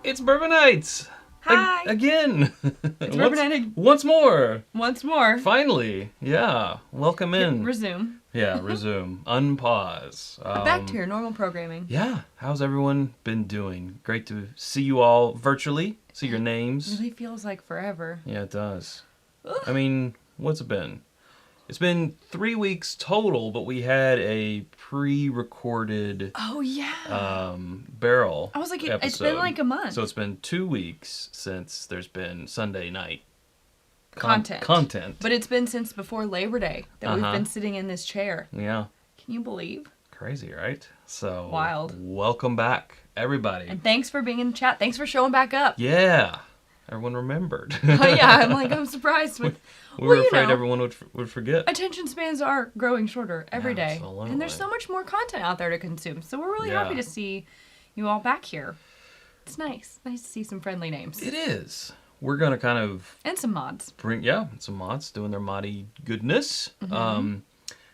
It's Bourbon Nights! Hi! Again! It's Bourbon Night Once more! once more. Finally! Yeah. Welcome in. Resume. Yeah, resume. Unpause. Back to your normal programming. Yeah. How's everyone been doing? Great to see you all virtually. See your names. Really feels like forever. Yeah, it does. Ugh. I mean, what's it been? It's been 3 weeks total, but we had a pre-recorded Oh yeah. barrel I was like, it's episode. been like a month. So it's been 2 weeks since there's been Sunday night content. But it's been since before Labor Day that we've been sitting in this chair. Yeah. Can you believe? Crazy, right? So Wild. Welcome back, everybody. And thanks for being in the chat. Thanks for showing back up. Yeah. Everyone remembered. Oh yeah, I'm surprised with. We were afraid everyone would forget. Attention spans are growing shorter every day. Absolutely. And there's so much more content out there to consume. So we're really happy to see you all back here. It's nice. Nice to see some friendly names. It is. We're going to kind of... And some mods. Bring some mods doing their moddy goodness. Mm-hmm.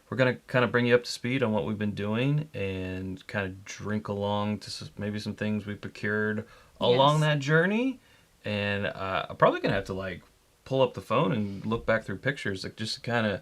We're going to kind of bring you up to speed on what we've been doing and kind of drink along to maybe some things we procured along that journey. And I'm probably going to have to pull up the phone and look back through pictures just to kind of...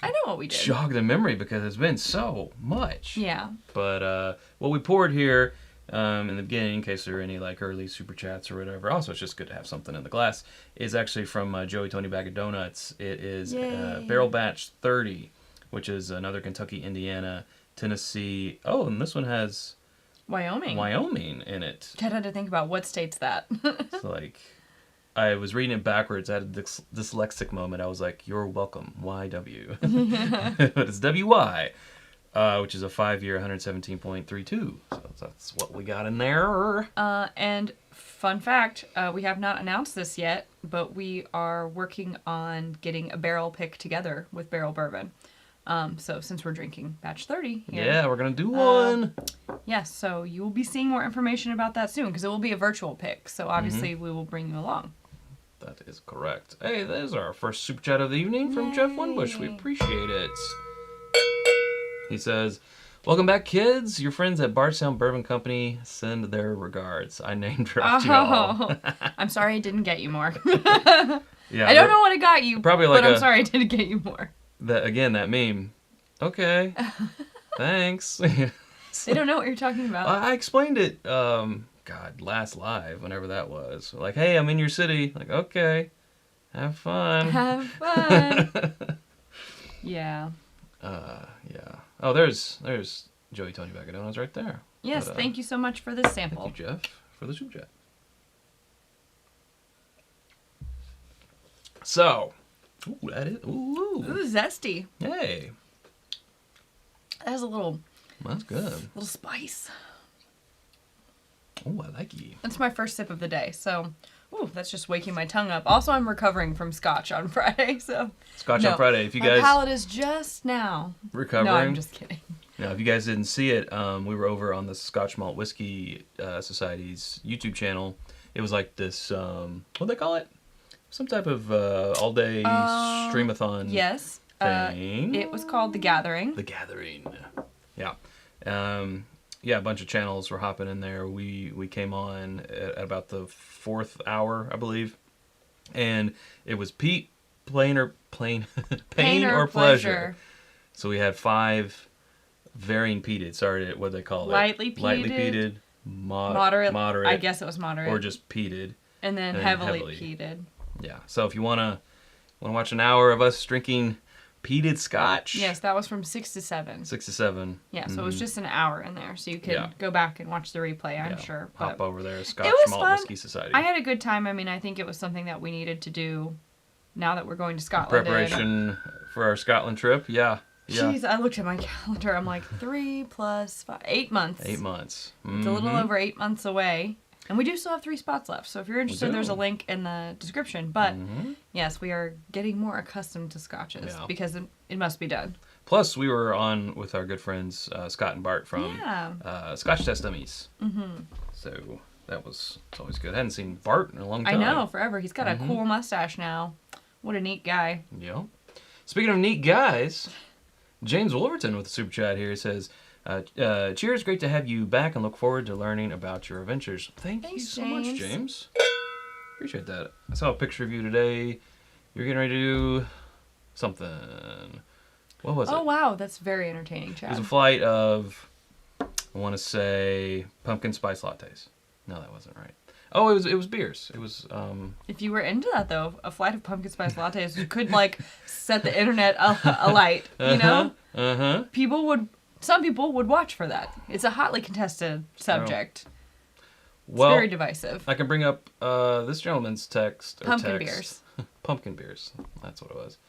I know what we did. Jog the memory because it's been so much. Yeah. But what we poured here in the beginning, in case there are any early super chats or whatever, also it's just good to have something in the glass, is actually from Joey Tony Bag of Donuts. It is Barrel Batch 30, which is another Kentucky, Indiana, Tennessee. Oh, and this one has Wyoming in it. I had to think about what state's that. It's I was reading it backwards. I had a dyslexic moment. I was like, "You're welcome, YW," but it's WY, which is a 5-year, 117.32. So that's what we got in there. And fun fact, we have not announced this yet, but we are working on getting a barrel pick together with Barrel Bourbon. So since we're drinking batch 30 here, yeah, we're gonna do one. Yes, so you will be seeing more information about that soon because it will be a virtual pick. So obviously we will bring you along. That is correct. Hey, that is our first super chat of the evening from Jeff Winbush. We appreciate it. He says, "Welcome back, kids. Your friends at Bardstown Bourbon Company send their regards. I name dropped you all." I'm sorry I didn't get you more. Yeah, I don't know what I got you, probably but I'm sorry I didn't get you more. That meme. Okay. Thanks. They don't know what you're talking about. I explained it, last live, whenever that was. Hey, I'm in your city. Okay. Have fun. Have fun. Yeah. Yeah. Oh, there's Joey Tony Bag of Donuts right there. Yes, thank you so much for this sample. Thank you, Jeff, for the super chat. So, ooh, that is, ooh. Ooh, zesty. Hey. That has a little... That's good. Little spice. Oh, I like you. That's my first sip of the day, so... Ooh, that's just waking my tongue up. Also, I'm recovering from Scotch on Friday, so... Scotch on Friday. If you guys... My palate is just now... Recovering. No, I'm just kidding. Now, if you guys didn't see it, we were over on the Scotch Malt Whiskey Society's YouTube channel. It was this, what'd they call it? Some type of all-day streamathon yes. thing. It was called The Gathering. The Gathering. Yeah. Yeah, a bunch of channels were hopping in there. We came on at about the 4th hour, I believe. And it was Pete, Pain or Pleasure. So we had 5 varying peated. Sorry, what do they call it? Lightly peated. Lightly peated. Moderate. I guess it was moderate. Or just peated. And then heavily peated. Yeah. So if you wanna watch an hour of us drinking peated Scotch. Yes, that was from 6 to 7. 6 to 7. Yeah, so it was just an hour in there, so you could go back and watch the replay. I'm sure. Hop over there, Scotch Malt Whiskey Society. I had a good time. I mean, I think it was something that we needed to do now that we're going to Scotland. Preparation for our Scotland trip. Yeah. Jeez, I looked at my calendar. I'm like 3 plus 5, 8 months. 8 months. It's a little over 8 months away. And we do still have 3 spots left. So if you're interested, there's a link in the description. But yes, we are getting more accustomed to scotches because it must be done. Plus, we were on with our good friends Scott and Bart from Scotch Test Dummies. So it's always good. I hadn't seen Bart in a long time. I know, forever. He's got a cool mustache now. What a neat guy. Yeah. Speaking of neat guys, James Wolverton with the super chat here says, Cheers, great to have you back and look forward to learning about your adventures. Thanks you so much, James. Appreciate that. I saw a picture of you today. You're getting ready to do something. What was it? Oh, wow. That's very entertaining, Chad. It was a flight of, I want to say, pumpkin spice lattes. No, that wasn't right. Oh, it was beers. It was. If you were into that, though, a flight of pumpkin spice lattes could, like, set the internet alight, you know? Some people would watch for that. It's a hotly contested subject. It's very divisive. I can bring up this gentleman's text. Pumpkin beers. Pumpkin beers. That's what it was.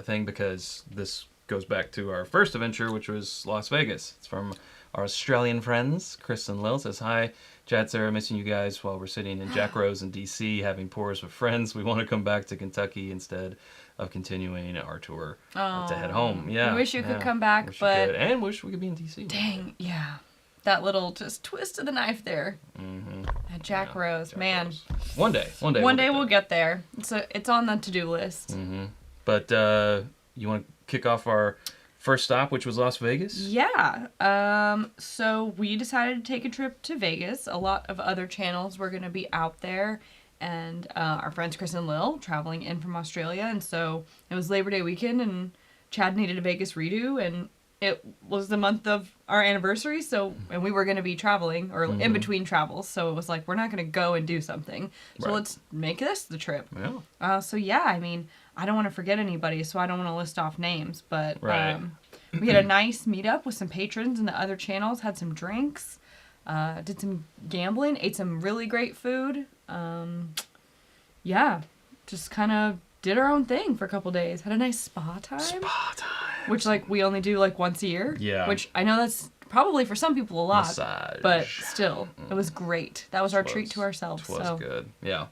Thing, because this goes back to our first adventure, which was Las Vegas. It's from our Australian friends. Chris and Lil says, "Hi, Chad, Sarah, missing you guys while we're sitting in Jack Rose in D.C. having pours with friends. We want to come back to Kentucky instead of continuing our tour to head home." Yeah, I wish you could come back, but... And wish we could be in D.C. Dang, yeah. That little just twist of the knife there. At Jack Rose, man. Rose. One day we'll get there. It's on the to-do list. But you want to kick off our first stop, which was Las Vegas? Yeah. So we decided to take a trip to Vegas. A lot of other channels were going to be out there. And our friends Chris and Lil traveling in from Australia. And so it was Labor Day weekend and Chad needed a Vegas redo. And it was the month of our anniversary. And we were going to be traveling or in between travels. So it was like, we're not going to go and do something. So let's make this the trip. Yeah. So yeah, I mean, I don't want to forget anybody, so I don't want to list off names, but we had a nice meetup with some patrons and the other channels, had some drinks, did some gambling, ate some really great food. Yeah, just kind of did our own thing for a couple days. Had a nice spa time. Which, like, we only do, like, once a year. Yeah. Which I know that's probably for some people a lot. Massage. But still, it was great. That was our treat to ourselves. It was good, yeah.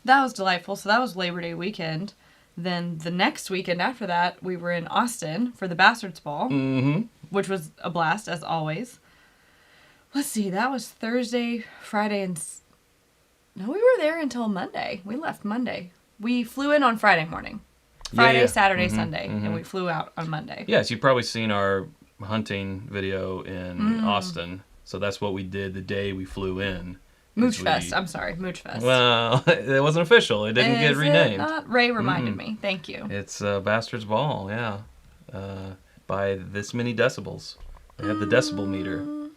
That was delightful. So that was Labor Day weekend. Then the next weekend after that, we were in Austin for the Bastards Ball, which was a blast, as always. Let's see, that was Thursday, Friday, and... No, we were there until Monday. We left Monday. We flew in on Friday morning. Friday, Saturday, Sunday, and we flew out on Monday. Yes, you've probably seen our hunting video in Austin. So that's what we did the day we flew in. Mooch Fest. I'm sorry, Mooch Fest. Well, it wasn't official. It didn't get renamed. Ray reminded me. Thank you. It's Bastard's Ball, yeah. By this many decibels. They have the decibel meter.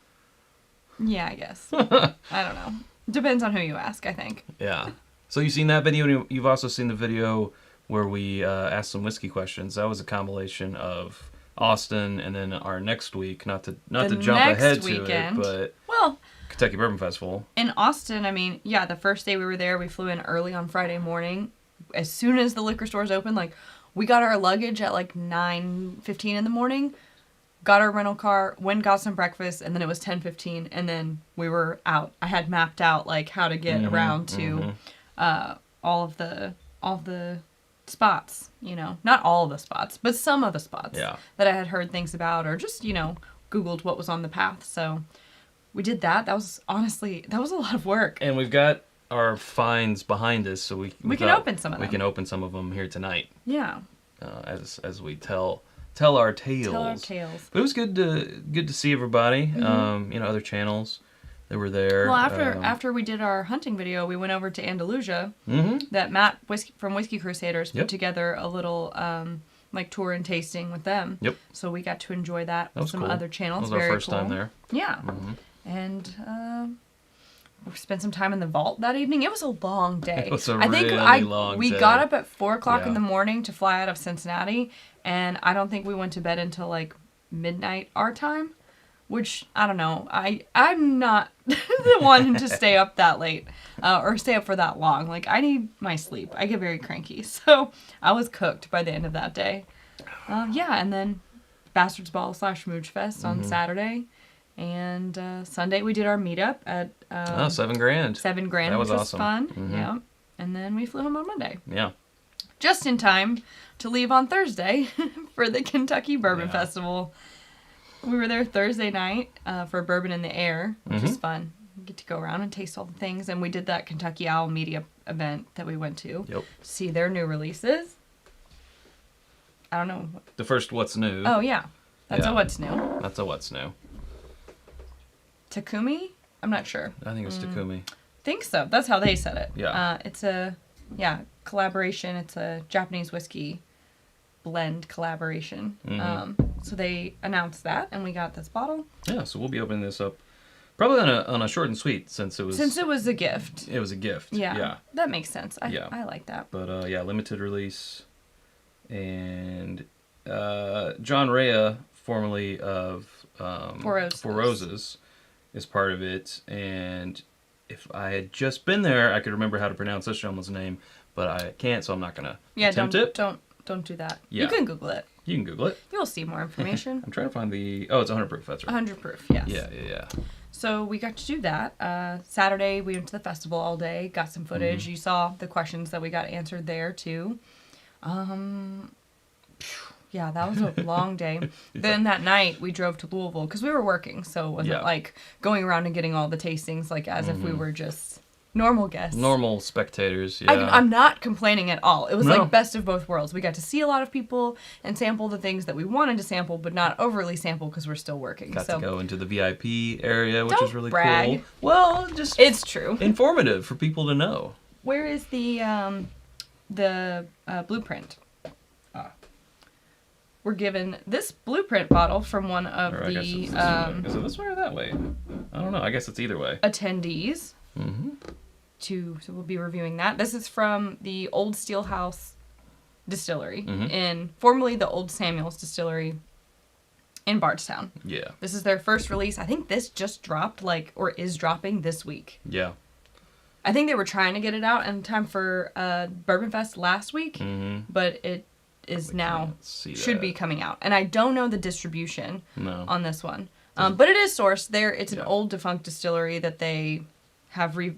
Yeah, I guess. I don't know. Depends on who you ask, I think. Yeah. So you've seen that video. You've also seen the video where we asked some whiskey questions. That was a combination of Austin and then our next week. Not to jump ahead to it, but Kentucky Bourbon Festival. In Austin, I mean, yeah, the first day we were there, we flew in early on Friday morning. As soon as the liquor stores opened, like, we got our luggage at like 9:15 in the morning, got our rental car, went and got some breakfast, and then it was 10:15, and then we were out. I had mapped out like how to get around to all of the spots, you know, not all of the spots, but some of the spots that I had heard things about or just, you know, Googled what was on the path. So we did that. That was a lot of work. And we've got our finds behind us, so we can open some of them. We can open some of them here tonight. Yeah. As we tell our tales. Tell our tales. But it was good to see everybody. You know, other channels that were there. Well, after we did our hunting video, we went over to Andalusia. That Matt from Whiskey Crusaders put together a little like tour and tasting with them. Yep. So we got to enjoy that with some other channels. That was our first time there. Yeah. And we spent some time in the vault that evening. It was a long day. It was a really long day. We got up at 4 o'clock in the morning to fly out of Cincinnati, and I don't think we went to bed until like midnight our time, which I don't know. I'm not the one to stay up that late or stay up for that long. Like, I need my sleep. I get very cranky, so I was cooked by the end of that day. And then Bastards Ball / Mooch Fest on Saturday. And Sunday we did our meetup at $7,000. $7,000, that was which awesome. Was fun. Yeah. And then we flew home on Monday. Yeah. Just in time to leave on Thursday for the Kentucky Bourbon Festival. We were there Thursday night for Bourbon in the Air, which is fun. We get to go around and taste all the things. And we did that Kentucky Owl Media event that we went to. Yep. To see their new releases. I don't know. The first What's New. Oh, yeah. That's Yeah. a what's new. That's a what's new. Takumi? I'm not sure. I think it was Takumi. Think so. That's how they said it. Yeah. It's a collaboration. It's a Japanese whiskey blend collaboration. So they announced that, and we got this bottle. Yeah, so we'll be opening this up probably on a short and sweet since it was a gift. It was a gift. Yeah. Yeah. That makes sense. I like that. But yeah, limited release. And John Rea, formerly of Four Roses, is part of it. And if I had just been there, I could remember how to pronounce this gentleman's name, but I can't, so I'm not gonna attempt it. Don't do that. Yeah. You can Google it. You can Google it. You'll see more information. I'm trying to find the... Oh, it's 100 proof. That's right. 100 proof, yes. Yeah. So we got to do that. Saturday, we went to the festival all day, got some footage. You saw the questions that we got answered there, too. Yeah, that was a long day. Then that night, we drove to Louisville, because we were working, so it wasn't like going around and getting all the tastings, like as if we were just normal guests. Normal spectators, yeah. I'm not complaining at all. It was like best of both worlds. We got to see a lot of people and sample the things that we wanted to sample, but not overly sample because we're still working. Got to go into the VIP area, which was really brag. cool. Well, just it's true. Informative for people to know. Where is the blueprint? We're given this blueprint bottle from one of the is it this way or that way? I don't know. I guess it's either way. Attendees. So we'll be reviewing that. This is from the Old Steelhouse Distillery in formerly the Old Samuel's Distillery in Bardstown. Yeah. This is their first release. I think this just dropped or is dropping this week. Yeah. I think they were trying to get it out in time for Bourbon Fest last week, but it is now should be coming out. And I don't know the distribution on this one. But it is sourced there. It's an old defunct distillery that they have I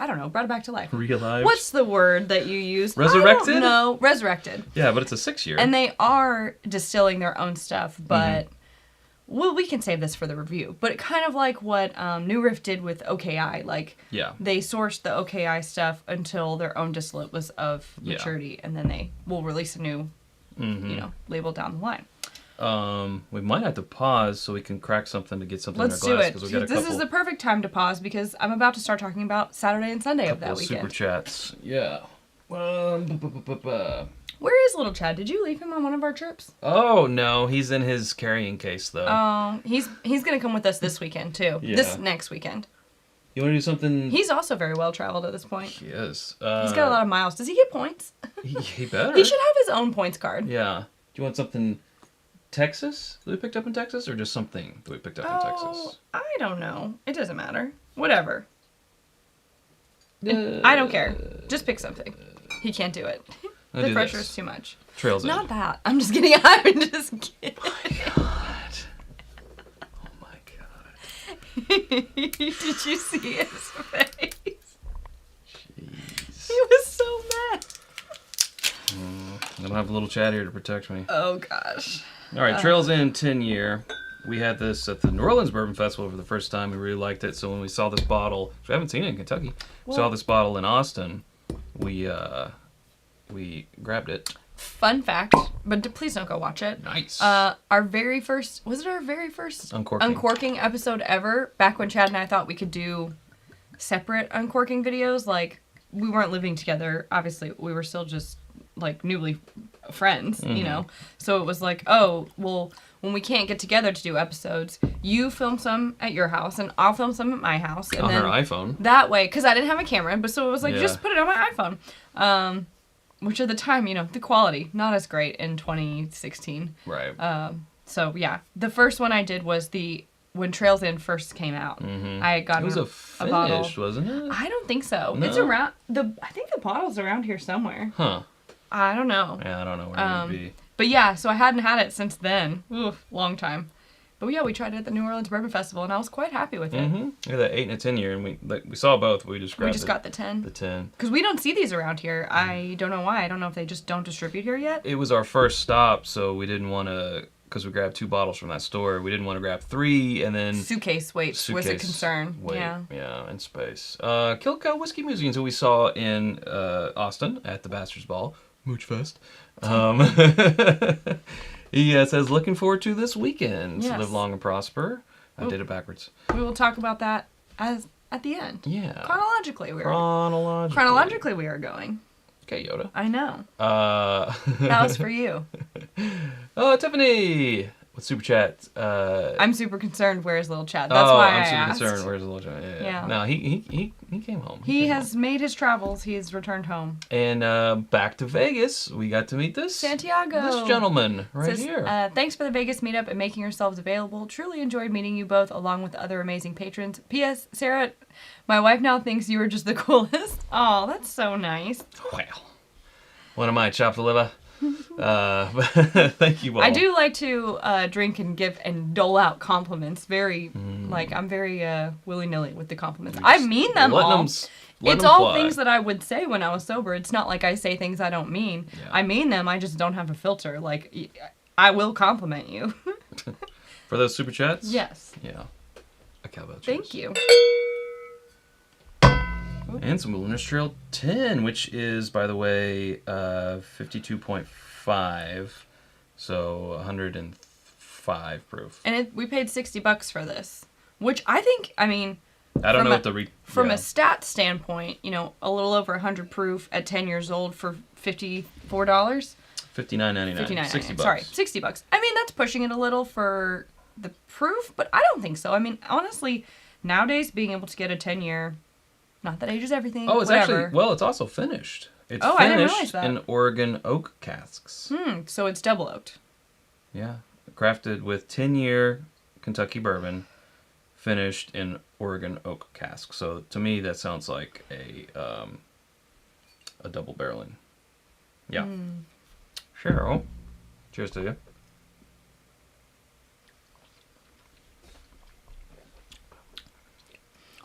don't know, brought it back to life. Realized. What's the word that you use? Resurrected? I don't know. Resurrected. Yeah, but it's a 6-year. And they are distilling their own stuff, but we can save this for the review. But kind of like what New Riff did with OKI. They sourced the OKI stuff until their own distillate was of maturity, and then they will release a new, label down the line. We might have to pause so we can crack something to get something Let's in our glass. do it. This is the perfect time to pause because I'm about to start talking about Saturday and Sunday of that weekend. Super chats. Yeah. Where is little Chad? Did you leave him on one of our trips? Oh, no. He's in his carrying case, though. Oh, he's going to come with us this weekend, too. Yeah. This next weekend. You want to do something? He's also very well traveled at this point. He is. He's got a lot of miles. Does he get points? He better. He should have his own points card. Yeah. Do you want something Texas that we picked up in Texas, or just something that we picked up in Texas? I don't know. It doesn't matter. Whatever. I don't care. Just pick something. He can't do it. The pressure is too much. Trails in. Not that. I'm just kidding. I'm just kidding. Oh my god. Did you see his face? Jeez. He was so mad. I don't have a little Chad here to protect me. Oh gosh. All right, Trails in 10-year. We had this at the New Orleans Bourbon Festival for the first time. We really liked it. So when we saw this bottle, we haven't seen it in Kentucky. Saw this bottle in Austin. We grabbed it. Fun fact, but please don't go watch it. Nice. Our very first uncorking episode ever, back when Chad and I thought we could do separate uncorking videos. Like, we weren't living together. Obviously, we were still just, newly friends, you know? So it was like, oh, well, when we can't get together to do episodes, you film some at your house, and I'll film some at my house. And on then her iPhone. That way, because I didn't have a camera, but so it was like, just put it on my iPhone. Which at the time, the quality, not as great in 2016. Right. So, yeah. The first one I did was when Trails In first came out. I had gotten it was a finish, bottle. Wasn't it? I don't think so. No? It's around, I think the bottle's around here somewhere. Huh. I don't know. Yeah, I don't know where it would be. But yeah, so I hadn't had it since then. Oof, long time. But yeah, we tried it at the New Orleans Bourbon Festival, and I was quite happy with it. We had that 8 and a 10-year, and we saw both. We just got the 10. The 10. Because we don't see these around here. I don't know why. I don't know if they just don't distribute here yet. It was our first stop, so we didn't want to, because we grabbed 2 bottles from that store. We didn't want to grab 3, and then suitcase weight was a concern. Yeah, and space. Kilco Whiskey Museums, who we saw in Austin at the Bastards Ball, Mooch Fest. He says, looking forward to this weekend. Yes. Live long and prosper. I Ooh. did it backwards. We will talk about that at the end. Yeah. Chronologically, we are going. Okay, Yoda. I know. That was for you. Oh, Tiffany with Super Chat. I'm super concerned. Where's little Chad? That's why I asked. I'm super concerned. Where's little Chad? Yeah. No, he came home. He has made his travels. He has returned home. And back to Vegas, we got to meet this Santiago. This gentleman here. Thanks for the Vegas meetup and making yourselves available. Truly enjoyed meeting you both along with other amazing patrons. P.S. Sarah, my wife now thinks you are just the coolest. Oh, that's so nice. Well, what am I, chopped the liver? Thank you all. I do like to drink and give and dole out compliments. I'm very willy-nilly with the compliments. I mean them all. It's all things that I would say when I was sober. It's not like I say things I don't mean. Yeah. I mean them. I just don't have a filter. Like, I will compliment you. For those super chats? Yes. Yeah. A cowbell. Thank you. And some Wilderness Trail 10, which is, by the way, 52.5, so 105 proof. And we paid $60 for this, which I think, I mean, I don't know what from a stat standpoint, a little over 100 proof at 10 years old for $54. $59.99. $60. Sorry, $60. I mean, that's pushing it a little for the proof, but I don't think so. I mean, honestly, nowadays being able to get a 10-year. Not that age is everything. Oh, it's whatever. actually, it's also finished. It's finished I didn't realize that. In Oregon oak casks. So it's double oaked. Yeah. Crafted with 10-year Kentucky bourbon, finished in Oregon oak cask. So to me, that sounds like a double barreling. Yeah. Cheryl, cheers to you.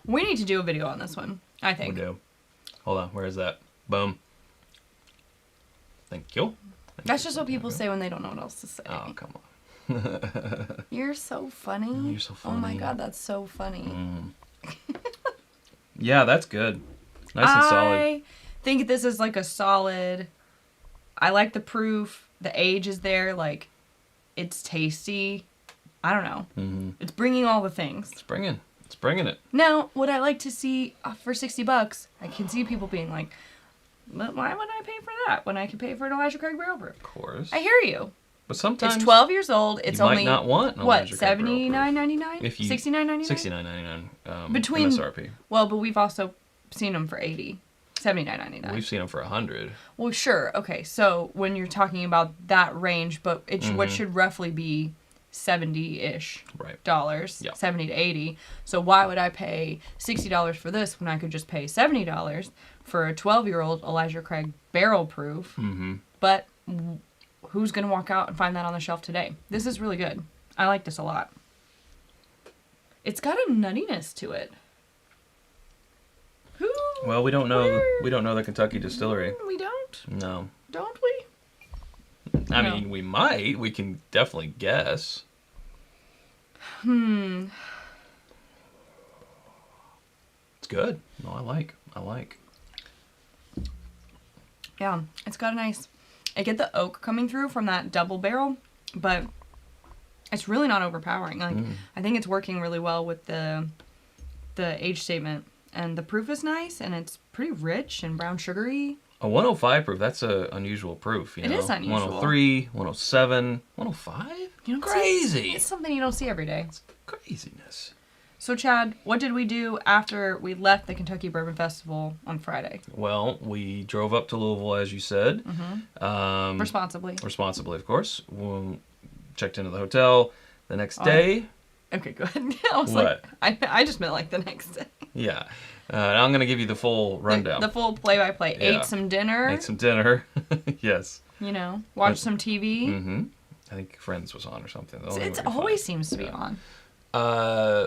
We need to do a video on this one, I think. We do. Hold on, where is that? Boom. Thank you. That's just what people say when they don't know what else to say. Oh, come on. You're so funny. You're so funny. Oh my god, that's so funny. Yeah, that's good. Nice and solid. I think this is like a solid... I like the proof. The age is there. Like, it's tasty. I don't know. It's bringing all the things. It's bringing it. Now, would I like to see for $60? I can see people being like, "But why would I pay for that when I could pay for an Elijah Craig barrel proof?" Of course. I hear you. But sometimes it's 12 years old. It's you only might not want an what $79.99, $69.99, $69.99 between MSRP. Well, but we've also seen them for $80, $79.99. We've seen them for $100. Well, sure, okay. So when you're talking about that range, but what should roughly be $70-ish dollars, yeah. 70 to 80. So why would I pay $60 for this when I could just pay $70 for a 12-year-old Elijah Craig barrel proof? But who's going to walk out and find that on the shelf today? This is really good. I like this a lot. It's got a nuttiness to it. Well, we don't know. We don't know the Kentucky distillery. We don't? No. Don't we? I mean, we might. We can definitely guess. It's good. No, I like. Yeah, it's got a nice... I get the oak coming through from that double barrel, but it's really not overpowering. Like, I think it's working really well with the age statement. And the proof is nice, and it's pretty rich and brown sugary. A 105 proof, that's an unusual proof. It is unusual. 103, 107, 105? Crazy. It's something you don't see every day. It's craziness. So, Chad, what did we do after we left the Kentucky Bourbon Festival on Friday? Well, we drove up to Louisville, as you said. Responsibly. Responsibly, of course. We checked into the hotel the next day. Okay, good. I was like, I just meant like the next day. Yeah. I'm going to give you the full rundown. The full play-by-play. Yeah. Ate some dinner. Yes. Watched some TV. I think Friends was on or something. It always seems to be on.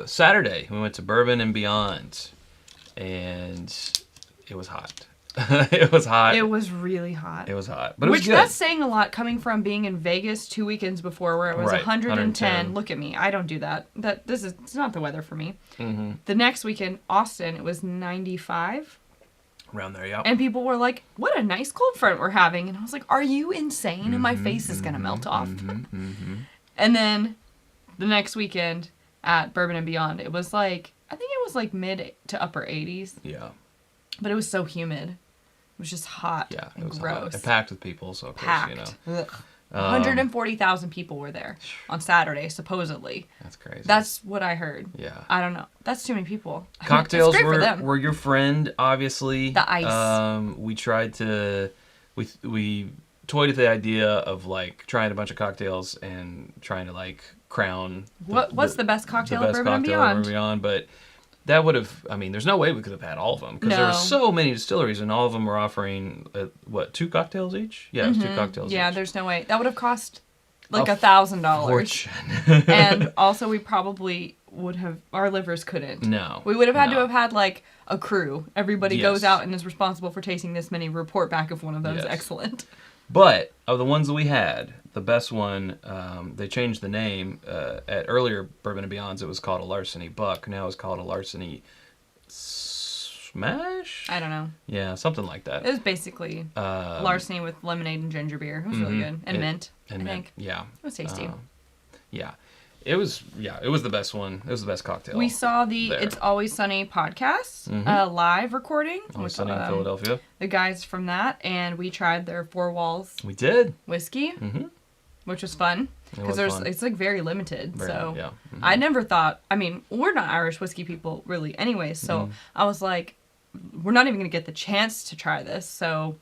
Saturday, we went to Bourbon and Beyond. And it was hot. It was hot. It was really hot. It was hot. But it was good. That's saying a lot coming from being in Vegas 2 weekends before where it was 110. Look at me. I don't do that. It's not the weather for me. The next weekend, Austin, it was 95. Around there, yeah. And people were like, what a nice cold front we're having. And I was like, are you insane? And my face is going to melt off. And then the next weekend at Bourbon and Beyond, it was like, I think it was like mid to upper 80s. Yeah. But it was so humid. It was just hot and gross. Hot. And packed with people, so of course, you know. Ugh. 140,000 people were there on Saturday, supposedly. That's crazy. That's what I heard. Yeah. I don't know. That's too many people. Cocktails it's great for them. were your friend, obviously. The ice. We tried to... We toyed with the idea of, like, trying a bunch of cocktails and trying to, like, crown... What's the best cocktail at Bourbon and Beyond? But that would have... I mean, there's no way we could have had all of them. Because there were so many distilleries, and all of them were offering, 2 cocktails each? Yeah, it was 2 cocktails each. Yeah, there's no way. That would have cost, like, $1,000. Fortune. And also, we probably would have... Our livers couldn't. No. We would have had to have had, like, a crew. Everybody goes out and is responsible for tasting this many. Report back if one of those. Yes. Excellent. But of the ones that we had, the best one, they changed the name. At earlier Bourbon and Beyonds, it was called a Larceny Buck. Now it's called a Larceny Smash? I don't know. Yeah, something like that. It was basically larceny with lemonade and ginger beer. It was really good. And mint, I think. Yeah. It was tasty. Yeah. It was the best one. It was the best cocktail. We saw the It's Always Sunny podcast live recording. Always Sunny in Philadelphia. The guys from that, and we tried their Four Walls. We did. Whiskey, which was fun because it's like very limited. Yeah. I never thought. I mean, we're not Irish whiskey people really, anyway. So I was like, we're not even gonna get the chance to try this. So,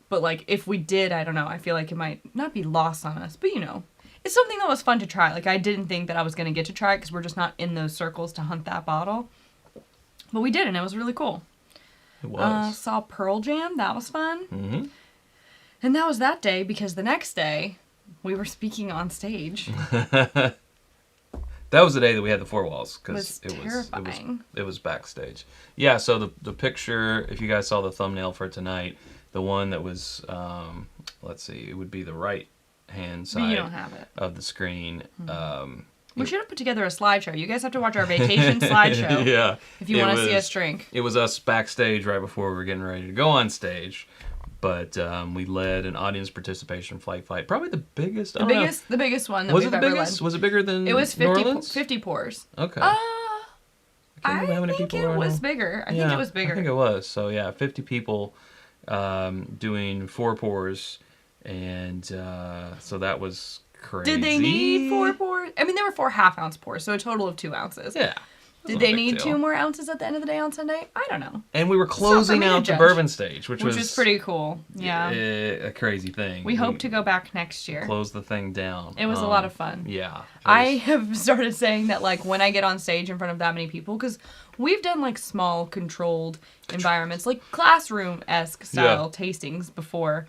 but like if we did, I don't know. I feel like it might not be lost on us, but you know. It's something that was fun to try. Like, I didn't think that I was going to get to try it because we're just not in those circles to hunt that bottle. But we did, and it was really cool. It was. Saw Pearl Jam. That was fun. And that was that day because the next day, we were speaking on stage. That was the day that we had the Four Walls. Because it was backstage. Yeah, so the picture, if you guys saw the thumbnail for tonight, the one that was, let's see, it would be the right hand side you don't have it. Of the screen. We should have put together a slideshow. You guys have to watch our vacation slideshow. Yeah. If you want to see us drink. It was us backstage right before we were getting ready to go on stage. But we led an audience participation flight. Probably the biggest. The biggest one that was we've it the ever biggest? led. Was it bigger than It was 50 pours. Okay. I think it was bigger. I think it was bigger. I think it was. So yeah, 50 people doing 4 pours. And so that was crazy. Did they need 4 pours? I mean, there were 4 half-ounce pours, so a total of 2 ounces. Yeah. Did they need 2 more ounces at the end of the day on Sunday? I don't know. And we were closing out the bourbon stage, which was pretty cool. Yeah. A crazy thing. We hope to go back next year. Close the thing down. It was a lot of fun. Yeah. I have started saying that, like, when I get on stage in front of that many people, because we've done, like, small, controlled environments, like classroom-esque style tastings before.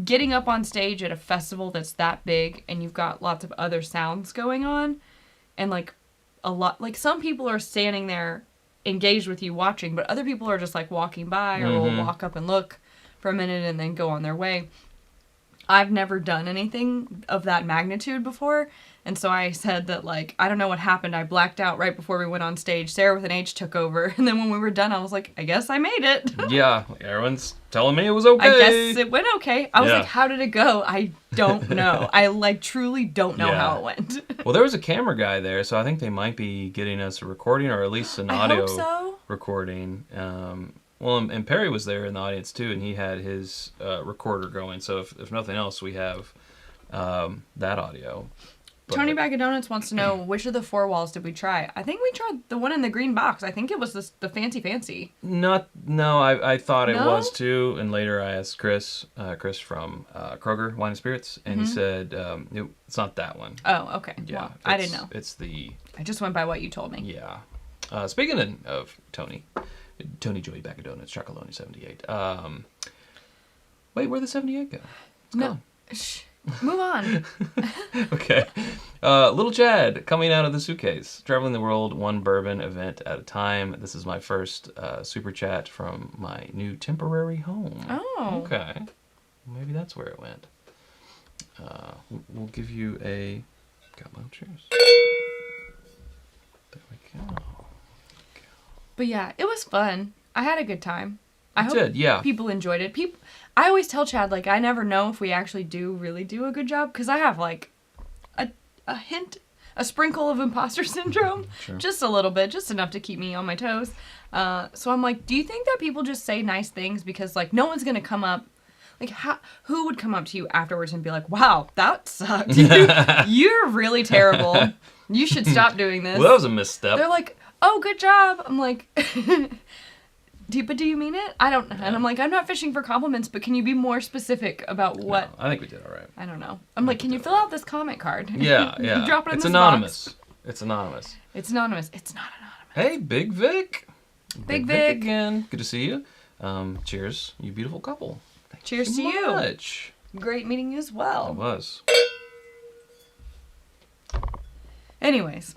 Getting up on stage at a festival that's that big and you've got lots of other sounds going on and like a lot, like some people are standing there engaged with you watching, but other people are just like walking by or will walk up and look for a minute and then go on their way. I've never done anything of that magnitude before. And so I said that, like, I don't know what happened. I blacked out right before we went on stage. Sarah with an H took over. And then when we were done, I was like, I guess I made it. Yeah. Everyone's telling me it was okay. I guess it went okay. I was like, how did it go? I don't know. I, like, truly don't know how it went. Well, there was a camera guy there, so I think they might be getting us a recording or at least an audio recording. Well, and Perry was there in the audience, too, and he had his recorder going. So if nothing else, we have that audio. But Tony Bag of Donuts wants to know, which of the 4 walls did we try? I think we tried the one in the green box. I think it was the fancy. No, I thought it was too. And later I asked Chris from Kroger Wine and Spirits, and he said it's not that one. Oh, okay. Yeah, well, I didn't know. I just went by what you told me. Yeah. Speaking of Tony Joey Bag of Donuts, Chocolonely 78. Wait, where'd the 78 go? It's gone. Shh. Move on. Okay. Little Chad coming out of the suitcase, traveling the world one bourbon event at a time. This is my first super chat from my new temporary home. Oh. Okay. Maybe that's where it went. We'll give you a... Got my cheers. There we go. But yeah, it was fun. I had a good time. I hope did, yeah. people enjoyed it. I always tell Chad, like, I never know if we actually really do a good job, because I have, like, a sprinkle of imposter syndrome. Sure. Just a little bit, just enough to keep me on my toes. So I'm like, do you think that people just say nice things because, like, no one's going to come up, like, who would come up to you afterwards and be like, wow, that sucked. You're really terrible. You should stop doing this. Well, that was a misstep. They're like, oh, good job. I'm like, do you mean it? I don't know. And I'm like, I'm not fishing for compliments, but can you be more specific about what? No, I think we did all right. I don't know. I'm like, can you fill out this comment card? Yeah. Drop it in it's this anonymous. box. It's anonymous. It's anonymous. It's not anonymous. Hey, Big Vic. Big Vic. Again. Good to see you. Cheers, you beautiful couple. Cheers to you. Much. Great meeting you as well. It was. Anyways,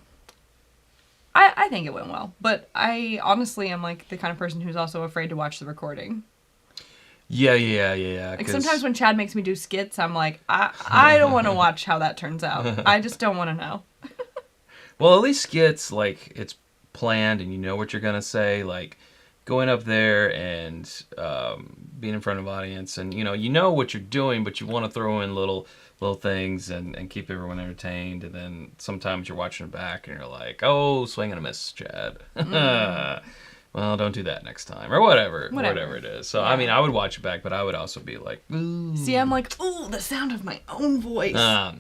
I think it went well, but I honestly am like the kind of person who's also afraid to watch the recording. Yeah. Like sometimes when Chad makes me do skits, I'm like, I don't want to watch how that turns out. I just don't want to know. Well, at least skits, like, it's planned and you know what you're going to say. Like, going up there and being in front of an audience and, you know what you're doing, but you want to throw in little things and keep everyone entertained. And then sometimes you're watching it back and you're like, oh, swing and a miss, Chad. Well, don't do that next time, or whatever it is. So, yeah. I mean, I would watch it back, but I would also be like, ooh. See, I'm like, ooh, the sound of my own voice. No.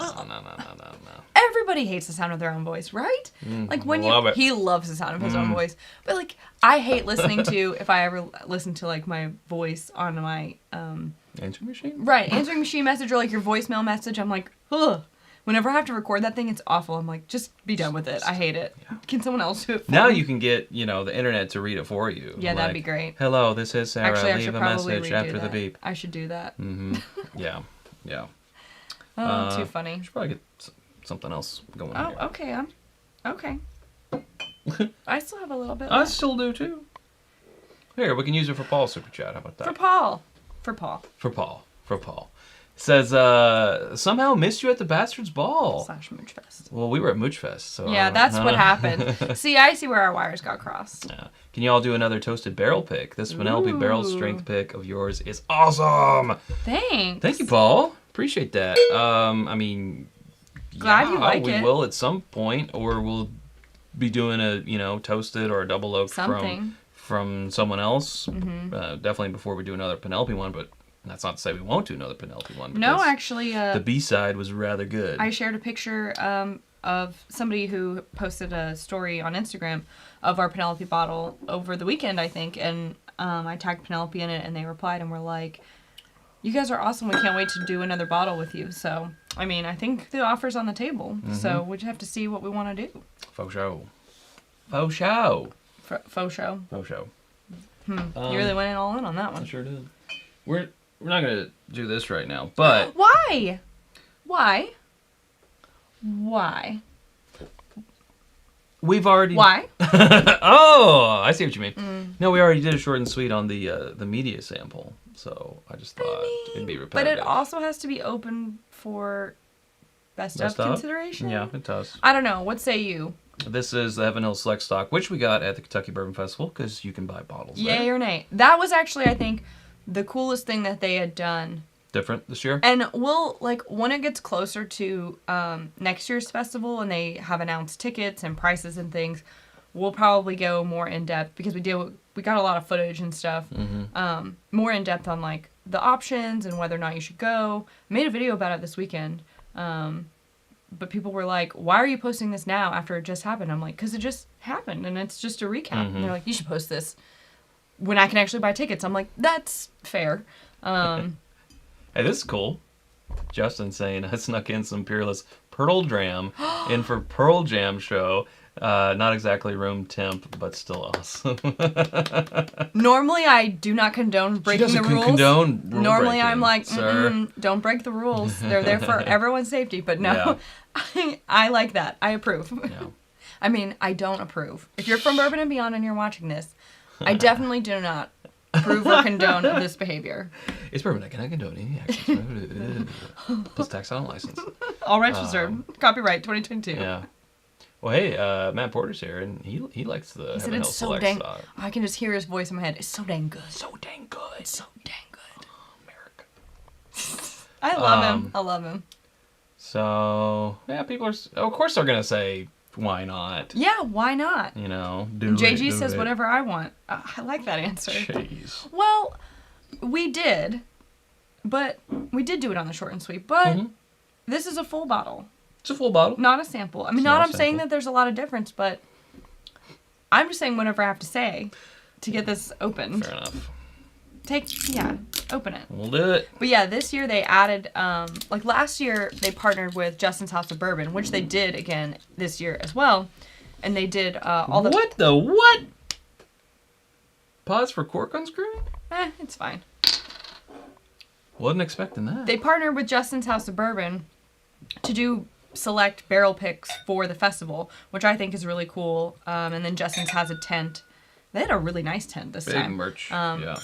Everybody hates the sound of their own voice, right? Like when he loves the sound of his own voice. But like, I hate listening to, if I ever listen to like my voice on my, answering machine? Right, answering machine message or like your voicemail message, I'm like, ugh. Whenever I have to record that thing, it's awful. I'm like, just be done with it. I hate it. Yeah. Can someone else do it for now me? You can get, the internet to read it for you. Yeah, that'd be great. Hello, this is Sarah. Actually, Leave a message after the beep. I should do that. Mm-hmm. Yeah. Oh, too funny. You should probably get something else going on here. Okay. Okay. I still have a little bit I left. still do, too. Here, we can use it for Paul's Super Chat. How about that? For Paul. Says, somehow missed you at the Bastards Ball. / Moochfest. Well, we were at Moochfest, so... Yeah, that's what happened. See, I see where our wires got crossed. Yeah. Can you all do another toasted barrel pick? This Penelope barrel strength pick of yours is awesome! Thanks. Thank you, Paul. Appreciate that. I mean... Glad you like it. We will at some point, or we'll be doing a, toasted or a double oak from someone else. Mm-hmm. Definitely before we do another Penelope one, but... That's not to say we won't do another Penelope one. No, actually... the B-side was rather good. I shared a picture of somebody who posted a story on Instagram of our Penelope bottle over the weekend, I think, and I tagged Penelope in it, and they replied and were like, you guys are awesome. We can't wait to do another bottle with you. So, I mean, I think the offer's on the table. Mm-hmm. So we just have to see what we want to do. Faux show. Faux show. You really went all in on that one. I sure did. We're not going to do this right now, but... Why? We've already... Why? Oh, I see what you mean. No, we already did a short and sweet on the media sample, so I just thought it'd be repetitive. But it also has to be open for best of consideration? Yeah, it does. I don't know. What say you? This is the Heaven Hill Select Stock, which we got at the Kentucky Bourbon Festival, because you can buy bottles there. Yay or nay? That was actually, I think... the coolest thing that they had done. Different this year? And we'll, when it gets closer to next year's festival and they have announced tickets and prices and things, we'll probably go more in-depth because we got a lot of footage and stuff. Mm-hmm. More in-depth on, the options and whether or not you should go. I made a video about it this weekend. But people were like, why are you posting this now after it just happened? I'm like, because it just happened and it's just a recap. Mm-hmm. And they're like, you should post this when I can actually buy tickets. I'm like, that's fair. Hey, this is cool. Justin saying, I snuck in some Peerless Pearl Dram in for Pearl Jam show. Not exactly room temp, but still awesome. Normally, I do not condone breaking the rules. Normally, I'm like, don't break the rules. They're there for everyone's safety. But no, yeah. I like that. I approve. Yeah. I mean, I don't approve. If you're from Bourbon and Beyond and you're watching this, I definitely do not approve or condone this behavior. It's Bourbon. I cannot condone any actions. Plus tax on license. All registered. Copyright 2022. Yeah. Well, hey, Matt Porter's here, and he likes the He said Heaven Hill it's so Select dang. stock. I can just hear his voice in my head. It's so dang good. So dang good. So dang good. America. I love him. I love him. So, yeah, people are... Of course they're going to say, why not? Yeah, why not? You know, JG says whatever I want. I like that answer. Jeez. Well, we did do it on the short and sweet, but this is a full bottle. It's a full bottle. Not a sample. I mean, I'm saying that there's a lot of difference, but I'm just saying whatever I have to say to get this opened. Fair enough. Open it. We'll do it. But yeah, this year they added, like last year they partnered with Justin's House of Bourbon, which they did again this year as well. And they did all the... What the what? Pause for cork unscrewing? It's fine. Wasn't expecting that. They partnered with Justin's House of Bourbon to do select barrel picks for the festival, which I think is really cool. And then Justin's has a tent. They had a really nice tent this time. Big merch, yeah.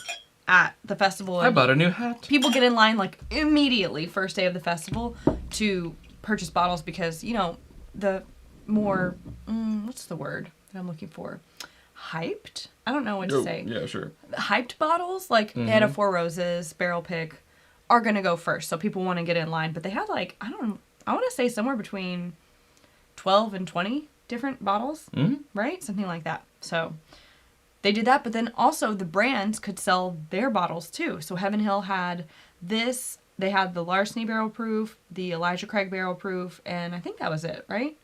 At the festival. I bought a new hat. People get in line like immediately first day of the festival to purchase bottles because, you know, the more, what's the word that I'm looking for? Hyped? I don't know what to say. Yeah, sure. Hyped bottles, like they had a Four Roses barrel pick, are going to go first. So people want to get in line. But they had like, I want to say somewhere between 12 and 20 different bottles, right? Something like that. So they did that, but then also the brands could sell their bottles too. So Heaven Hill had this. They had the Larceny Barrel Proof, the Elijah Craig Barrel Proof, and I think that was it, right?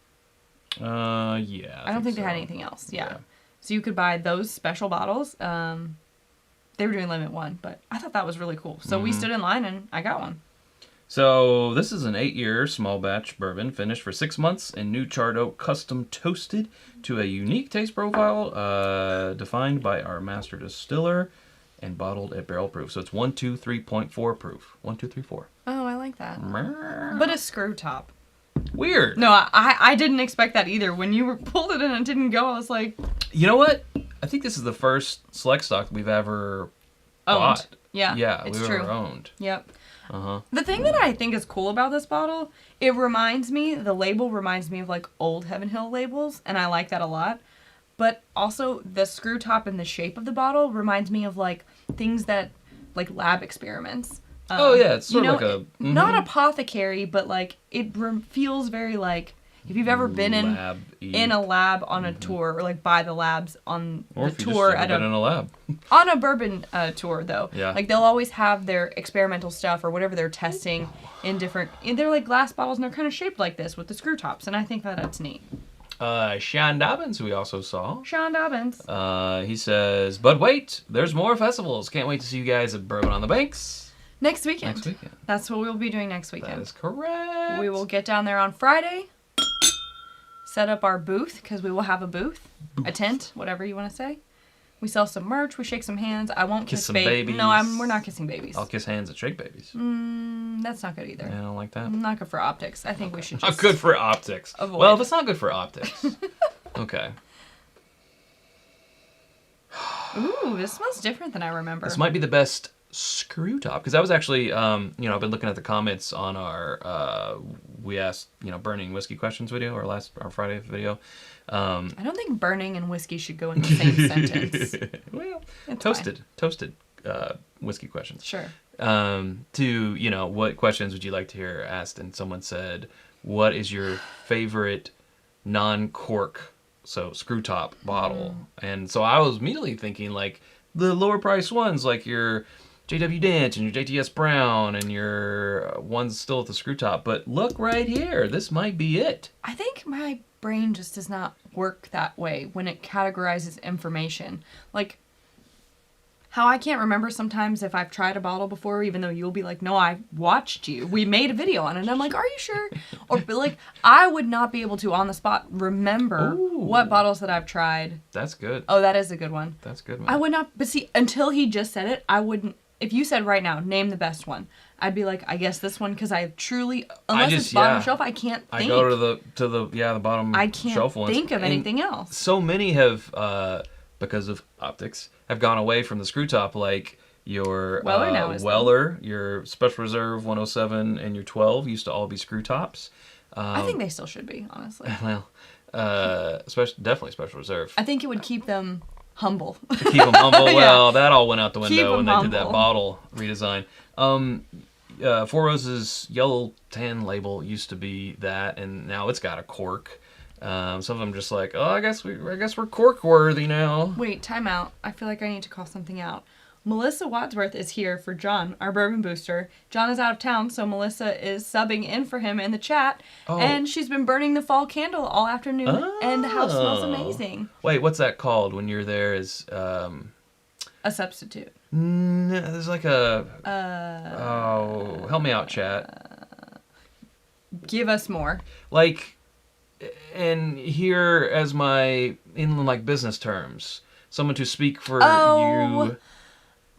Yeah. I don't think they had anything else. Yeah. So you could buy those special bottles. They were doing limit one, but I thought that was really cool. So we stood in line and I got one. So this is an 8-year small batch bourbon finished for 6 months in new charred oak, custom toasted to a unique taste profile defined by our master distiller and bottled at barrel proof. So it's 123.4 proof. 1234. Oh, I like that. But a screw top. Weird. No, I didn't expect that either. When you pulled it and it didn't go, I was like... You know what? I think this is the first select stock we've ever bought. Yeah, Yeah, it's we've true. ever owned. Yep. Uh-huh. The thing that I think is cool about this bottle, the label reminds me of like old Heaven Hill labels, and I like that a lot. But also the screw top and the shape of the bottle reminds me of like things that, like lab experiments. It's sort of like a... Not apothecary, but like it feels very like, if you've ever been in a lab on a tour, or like by the labs on or the tour in a lab. On a bourbon tour though. Yeah. Like they'll always have their experimental stuff or whatever they're testing they're like glass bottles and they're kind of shaped like this with the screw tops, and I think that's neat. Sean Dobbins, who we also saw. Sean Dobbins. He says, but wait, there's more festivals. Can't wait to see you guys at Bourbon on the Banks. Next weekend. Next weekend. That's what we'll be doing next weekend. That is correct. We will get down there on Friday, set up our booth, because we will have a booth, a tent, whatever you want to say. We sell some merch, we shake some hands. I won't kiss some babies. No, we're not kissing babies. I'll kiss hands and shake babies. That's not good either. Yeah, I don't like that. Not good for optics. I think we should just... Not good for optics. Avoid. Well, if it's not good for optics. Okay. Ooh, this smells different than I remember. This might be the best screw top, because I was actually I've been looking at the comments on our we asked burning whiskey questions video, our Friday video. I don't think burning and whiskey should go in the same sentence. Well, it's toasted whiskey questions. Sure. To what questions would you like to hear asked, and someone said, what is your favorite non-cork, so screw top bottle? And so I was immediately thinking like the lower price ones, like your JW Dent and your JTS Brown and your ones still at the screw top. But look right here, this might be it. I think my brain just does not work that way when it categorizes information. Like how I can't remember sometimes if I've tried a bottle before, even though you'll be like, no, I watched you. We made a video on it. And I'm like, are you sure? Or like, I would not be able to on the spot remember what bottles that I've tried. That's good. Oh, that is a good one. That's good, man. I would not, but see, until he just said it, I wouldn't. If you said right now, name the best one, I'd be like, I guess this one, because I truly, unless it's bottom shelf, I can't think. I go to the bottom shelf ones. I can't think of anything else. So many have, because of optics, have gone away from the screw top, like your Weller, your Special Reserve 107, and your 12 used to all be screw tops. I think they still should be, honestly. Well, Definitely special reserve. I think it would keep them humble. To keep them humble. Yeah. Well, that all went out the window when they humble. did that bottle redesign. Four Roses yellow tan label used to be that, and now it's got a cork. Some of them just like, oh, I guess we're cork worthy now. Wait, time out. I feel like I need to call something out. Melissa Wadsworth is here for John, our bourbon booster. John is out of town, so Melissa is subbing in for him in the chat. Oh. And she's been burning the fall candle all afternoon, and the house smells amazing. Wait, what's that called when you're there? Is A substitute. there's like a help me out, chat. Give us more. Like, and here as my in like business terms, someone to speak for you.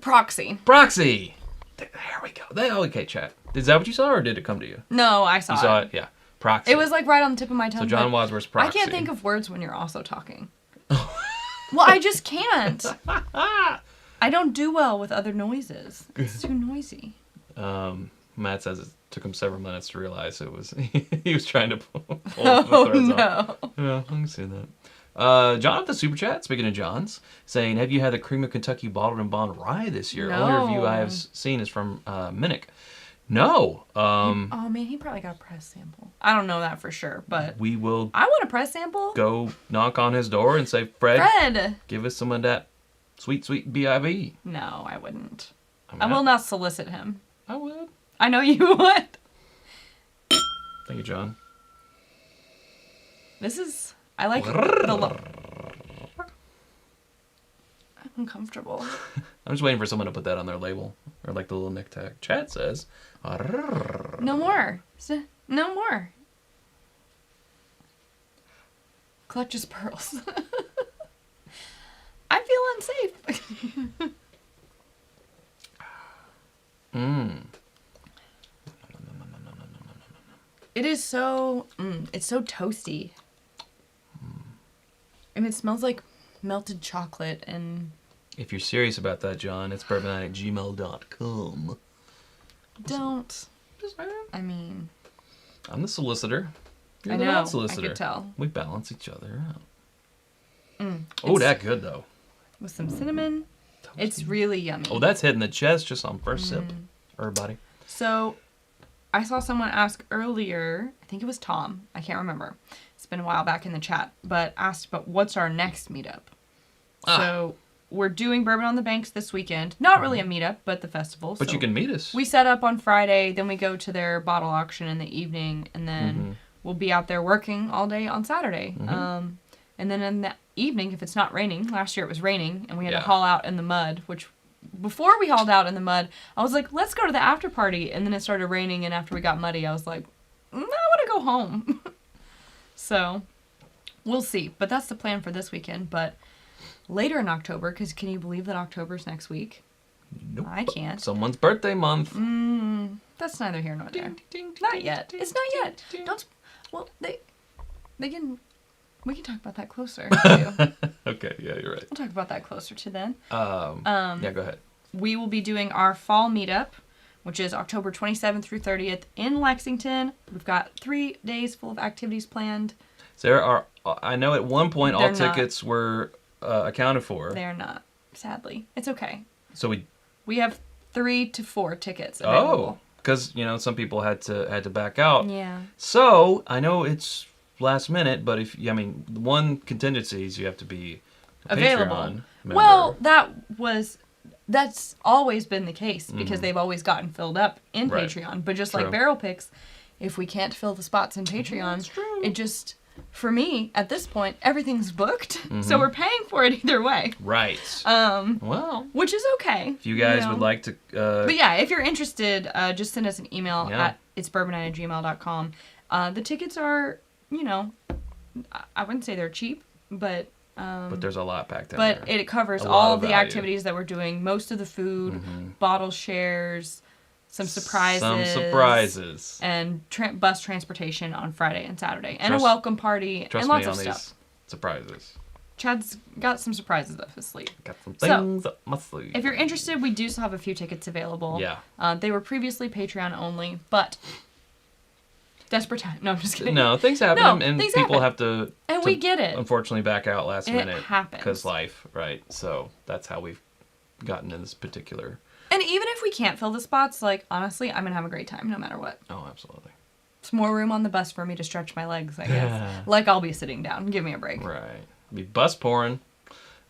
Proxy. Proxy. There we go. Okay, chat. Is that what you saw, or did it come to you? No, I saw it. You saw it? Yeah. Proxy. It was like right on the tip of my tongue. So John Wadsworth's proxy. I can't think of words when you're also talking. Well, I just can't. I don't do well with other noises. It's too noisy. Matt says it took him several minutes to realize it was he was trying to pull the Oh, threads no. off. Yeah, I can see that. John with the super chat, speaking of John's, saying, have you had the Cream of Kentucky Bottled and Bond Rye this year? No. Only review I have seen is from Minnick. No. Oh, man, he probably got a press sample. I don't know that for sure, but We will I want a press sample. go knock on his door and say, Fred, give us some of that sweet, sweet B.I.B. No, I wouldn't. mean, I will not solicit him. I would. I know you would. Thank you, John. This is... I like the... I'm uncomfortable. I'm just waiting for someone to put that on their label. Or like the little neck tag. Chat says, No more. No more. Clutches pearls. I feel unsafe. It is so... it's so toasty. I mean, it smells like melted chocolate and... if you're serious about that, John, it's bourbonnight@gmail.com. Don't. Just saying. I mean... I'm the solicitor. You're I the know. non-solicitor. I could tell. We balance each other out. Mm, Oh, that good, though. with some cinnamon. It's really yummy. Oh, that's hitting the chest just on first sip. Everybody. So, I saw someone ask earlier, I think it was Tom, I can't remember. It's been a while back in the chat, but asked about what's our next meetup. So, we're doing Bourbon on the Banks this weekend. Not really a meetup, but the festival. But so you can meet us. we set up on Friday, then we go to their bottle auction in the evening, and then we'll be out there working all day on Saturday. And then in the evening, if it's not raining, last year it was raining, and we had to haul out in the mud, which before we hauled out in the mud, I was like, let's go to the after party. And then it started raining, and after we got muddy, I was like, I want to go home. So, we'll see. But that's the plan for this weekend. But later in October, because can you believe that October's next week? Nope. I can't. Someone's birthday month. That's neither here nor there. Ding, ding, Not ding, yet. ding, It's not ding, yet. ding. Don't. Well, they can. We can talk about that closer too. Okay, yeah, you're right. We'll talk about that closer to then. Yeah, go ahead. We will be doing our fall meetup, which is October 27th through 30th in Lexington. We've got 3 days full of activities planned. There are, I know at one point all They're not. tickets were accounted for. They're not, sadly. It's okay. So We have 3 to 4 tickets available. because some people had to back out. Yeah. So I know it's last minute, but one contingency is you have to be a Available. Patreon member. Well, that's always been the case because they've always gotten filled up in Right. Patreon. But just True. like barrel picks, if we can't fill the spots in Patreon, That's true. it just, for me, at this point, everything's booked. So we're paying for it either way. Right. Well, Which is okay. if you guys would like to, But yeah, if you're interested, just send us an email Yeah. at itsbourbonnight@gmail.com. The tickets are, I wouldn't say they're cheap, but there's a lot packed in but there. it covers A lot all of of the value. activities that we're doing, most of the food, bottle shares, some surprises. Some surprises. And bus transportation on Friday and Saturday. And Trust- a welcome party Trust and lots me of on stuff. these surprises. Chad's got some surprises up his sleeve. Got some So, things up my sleeve. If you're interested, we do still have a few tickets available. Yeah. They were previously Patreon only, but Desperate time. No, I'm just kidding. No, things happen, No, and things people happen. have to. And we get it. Unfortunately, back out last It minute. happens. Because life, right? So that's how we've gotten in this particular. And even if we can't fill the spots, like, honestly, I'm going to have a great time no matter what. Oh, absolutely. It's more room on the bus for me to stretch my legs, I guess. Like, I'll be sitting down. Give me a break. Right. Be bus pouring.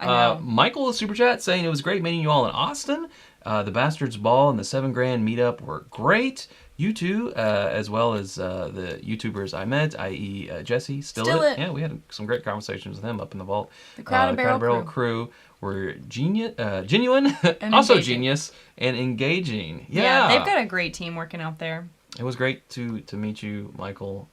I know. Michael, a super chat, saying it was great meeting you all in Austin. The Bastards Ball and the 7 Grand meetup were great. You two, as well as the YouTubers I met, i.e. Jesse, Still It. Yeah, we had some great conversations with him up in the vault. The Crowded Barrel crew were genuine, And also engaging. genius, and engaging. Yeah. They've got a great team working out there. It was great to meet you, Michael.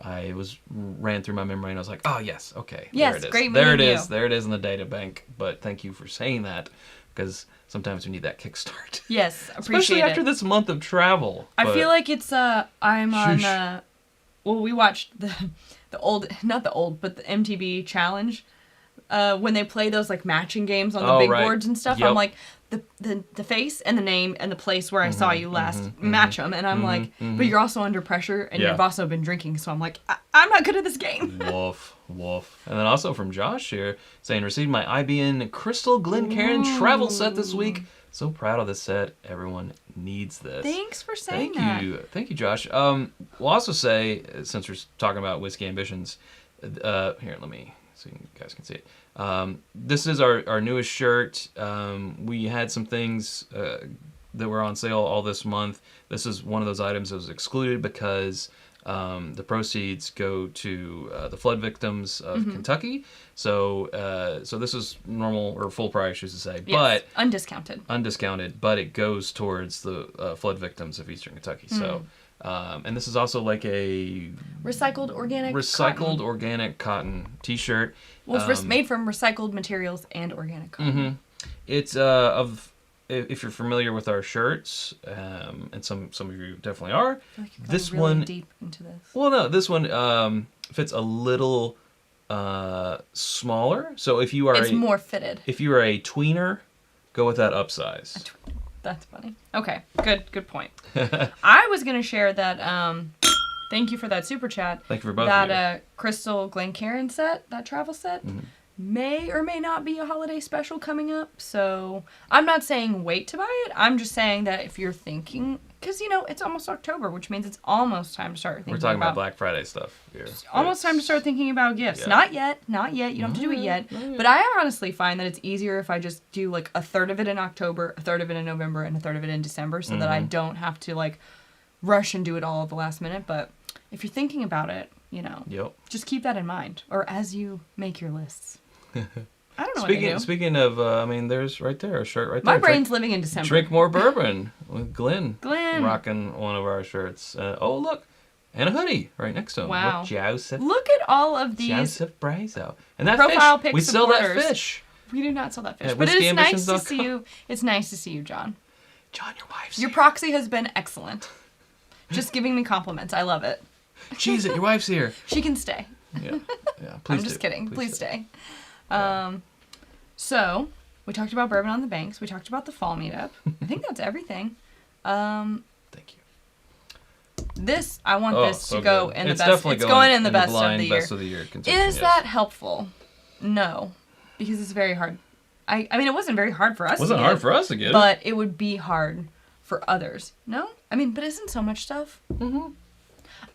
I ran through my memory and I was like, oh yes, okay. Yes, there it is. great There it meeting is. you. There it is in the data bank. But thank you for saying that, because sometimes we need that kickstart. Yes, appreciate Especially it. after this month of travel. I feel like it's I'm on Shush. well, we watched the old, not the old, but the MTV challenge when they play those like matching games on the big right. boards and stuff. Yep. I'm like the face and the name and the place where I saw you last match them, and I'm like, but you're also under pressure and Yeah. you've also been drinking, so I'm like, I'm not good at this game. Woof, woof. And then also from Josh here, saying, received my IBN Crystal Glencairn travel set this week. So proud of this set. Everyone needs this. Thanks for saying Thank you. Thank you, Josh. We'll also say, since we're talking about Whiskey Ambitions, here, let me, so you guys can see it. This is our newest shirt. We had some things that were on sale all this month. This is one of those items that was excluded because the proceeds go to the flood victims of Kentucky. So this is normal or full price, I should say, Yes, but undiscounted. but it goes towards the flood victims of Eastern Kentucky. So, and this is also like a Recycled organic cotton T-shirt. Well, it's made from recycled materials and organic cotton. It's if you're familiar with our shirts, and some of you definitely are. I feel like you're This going really one, deep into this. well, no, this one fits a little smaller. So if you are It's more fitted. if you are a tweener, go with that upsize. That's funny. Okay, good point. I was gonna share that. Thank you for that super chat. Thank you for both of you. That Crystal Glencairn set, that travel set, may or may not be a holiday special coming up. So I'm not saying wait to buy it. I'm just saying that if you're thinking, because it's almost October, which means it's almost time to start thinking. We're talking about Black Friday stuff here. Almost time to start thinking about gifts. Yeah. Not yet. You don't have to do it yet. But I honestly find that it's easier if I just do like a third of it in October, a third of it in November, and a third of it in December, so that I don't have to like rush and do it all at the last minute. But if you're thinking about it, just keep that in mind, or as you make your lists. I don't know what to do. Speaking of, there's right there a shirt right My there. brain's living in December. Drink more bourbon with Glenn. Glenn. Rocking one of our shirts. Oh, look. And a hoodie right next to him. Wow. With Joseph. Look at all of these Joseph Brazo. And that profile fish. pic We sell that supporters. fish. We do not sell that fish, At but it is nice to whiskyambitions.com. see you. It's nice to see you, John. John, your wife's Your here. proxy has been excellent. Just giving me compliments. I love it. Cheese it. Your wife's here. She can stay. Yeah. Please I'm just kidding. Please stay. Yeah. So, we talked about Bourbon on the Banks. We talked about the fall meetup. I think that's everything. Thank you. This, I want this to so go good. in the It's best. definitely It's going in the best blind of the year. best of the year contention, Is yes. that helpful? No, because it's very hard. I mean, it wasn't very hard for us. It wasn't hard for us to get it. But it would be hard for others. No? I mean, but isn't so much stuff? Mm-hmm.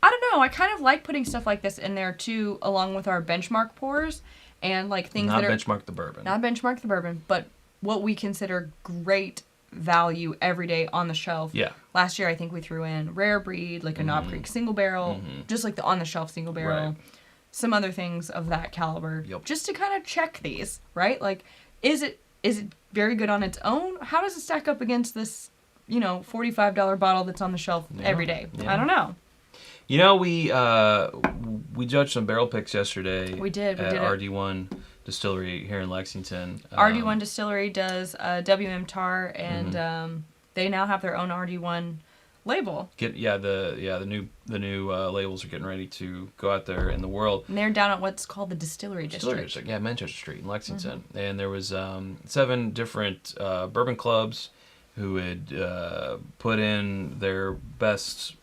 I don't know. I kind of like putting stuff like this in there too, along with our benchmark pours and like things Not that are benchmark the bourbon. not benchmark the bourbon, but what we consider great value every day on the shelf. Yeah. Last year, I think we threw in Rare Breed, like a Knob Creek single barrel, just like the on the shelf single barrel, Right. some other things of that caliber, Yep. just to kind of check these, right? Like, is it very good on its own? How does it stack up against this, $45 bottle that's on the shelf every day? Yeah. I don't know. We judged some barrel picks yesterday. We did. At RD1 Distillery here in Lexington. RD1 Distillery does WM Tar, and they now have their own RD1 label. The new labels are getting ready to go out there in the world. And they're down at what's called the Distillery District. Yeah, Manchester Street in Lexington. And there was 7 different bourbon clubs who had put in their best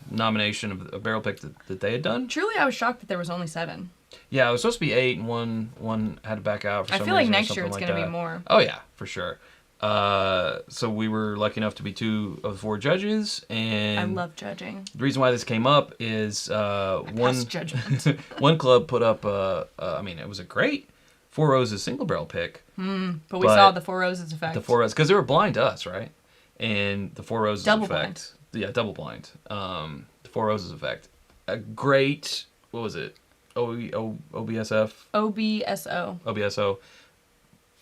nomination of a barrel pick that they had done. Truly, I was shocked that there was only 7. Yeah, it was supposed to be 8, and one had to back out for some reason. I feel like next year it's going to be more. Oh yeah, for sure. So we were lucky enough to be 2 of the 4 judges, and I love judging. The reason why this came up is one judgment. one club put up it was a great Four Roses single barrel pick. But we saw the Four Roses effect. The Four Roses, because they were blind to us, right? And the Four Roses double effect. Blind. Yeah, double blind. The Four Roses effect. A great, what was it? OBSF? OBSO. OBSO.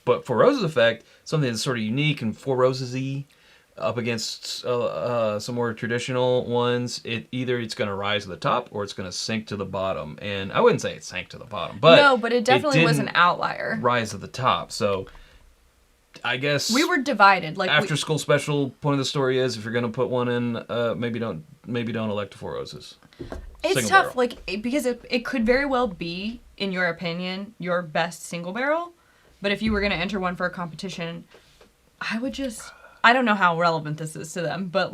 But Four Roses effect, something that's sort of unique and Four Roses-y, up against some more traditional ones. It's going to rise to the top or it's going to sink to the bottom. And I wouldn't say it sank to the bottom, but no, but it definitely was an outlier. Rise to the top. So I guess we were divided. Like after school special, point of the story is if you're going to put one in, maybe don't elect Four Roses. It's single tough, barrel. because it could very well be, in your opinion, your best single barrel. But if you were going to enter one for a competition, I don't know how relevant this is to them, but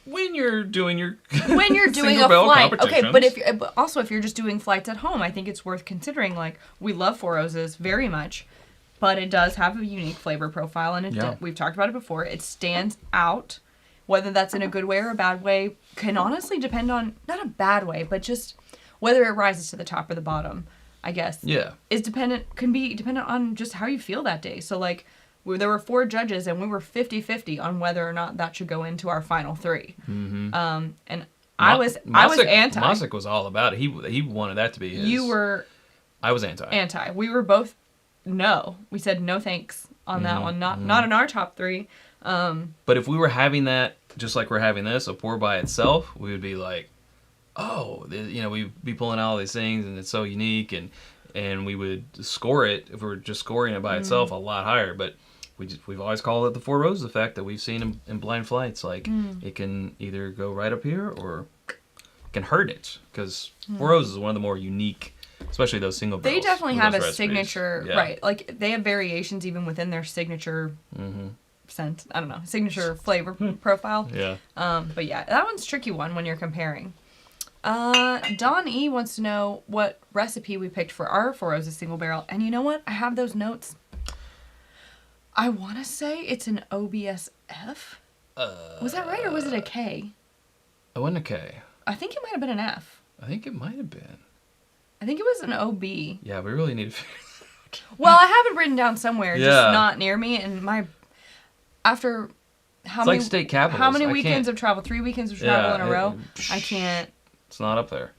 when you're doing your a flight, okay. But if you're just doing flights at home, I think it's worth considering. We love Four Roses very much, but it does have a unique flavor profile, and we've talked about it before. It stands out. Whether that's in a good way or a bad way can honestly depend on not a bad way, but just whether it rises to the top or the bottom. I guess. Yeah. Can be dependent on just how you feel that day. So there were 4 judges and we were 50-50 on whether or not that should go into our final 3. Mm-hmm. And I was anti. Mosick was all about it. He wanted that to be his. You were. I was anti. Anti. We were both no. We said no thanks on that one. Not in our top 3. But if we were having that, just like we're having this, a pour by itself, we would be like, oh, we'd be pulling out all these things, and it's so unique, and we would score it if we were just scoring it by itself a lot higher. But we've always called it the Four Roses effect that we've seen in blind flights. It can either go right up here or can hurt it, because Four Roses is one of the more unique, especially those single barrels. They definitely have a signature, right? They have variations even within their signature. Scent. I don't know, signature flavor profile. Yeah. But yeah, that one's a tricky one when you're comparing. Don E wants to know what recipe we picked for our Four Roses single barrel, and you know what? I have those notes. I want to say it's an OBSF. Was that right, or was it a K? It wasn't a K. I think it might have been an F. I think it might have been. I think it was an OB. Yeah, we really need to figure that out. Well, I have it written down somewhere, just not near me, and after how many state capitals. How many weekends of travel? 3 weekends of travel in a row? I can't. It's not up there.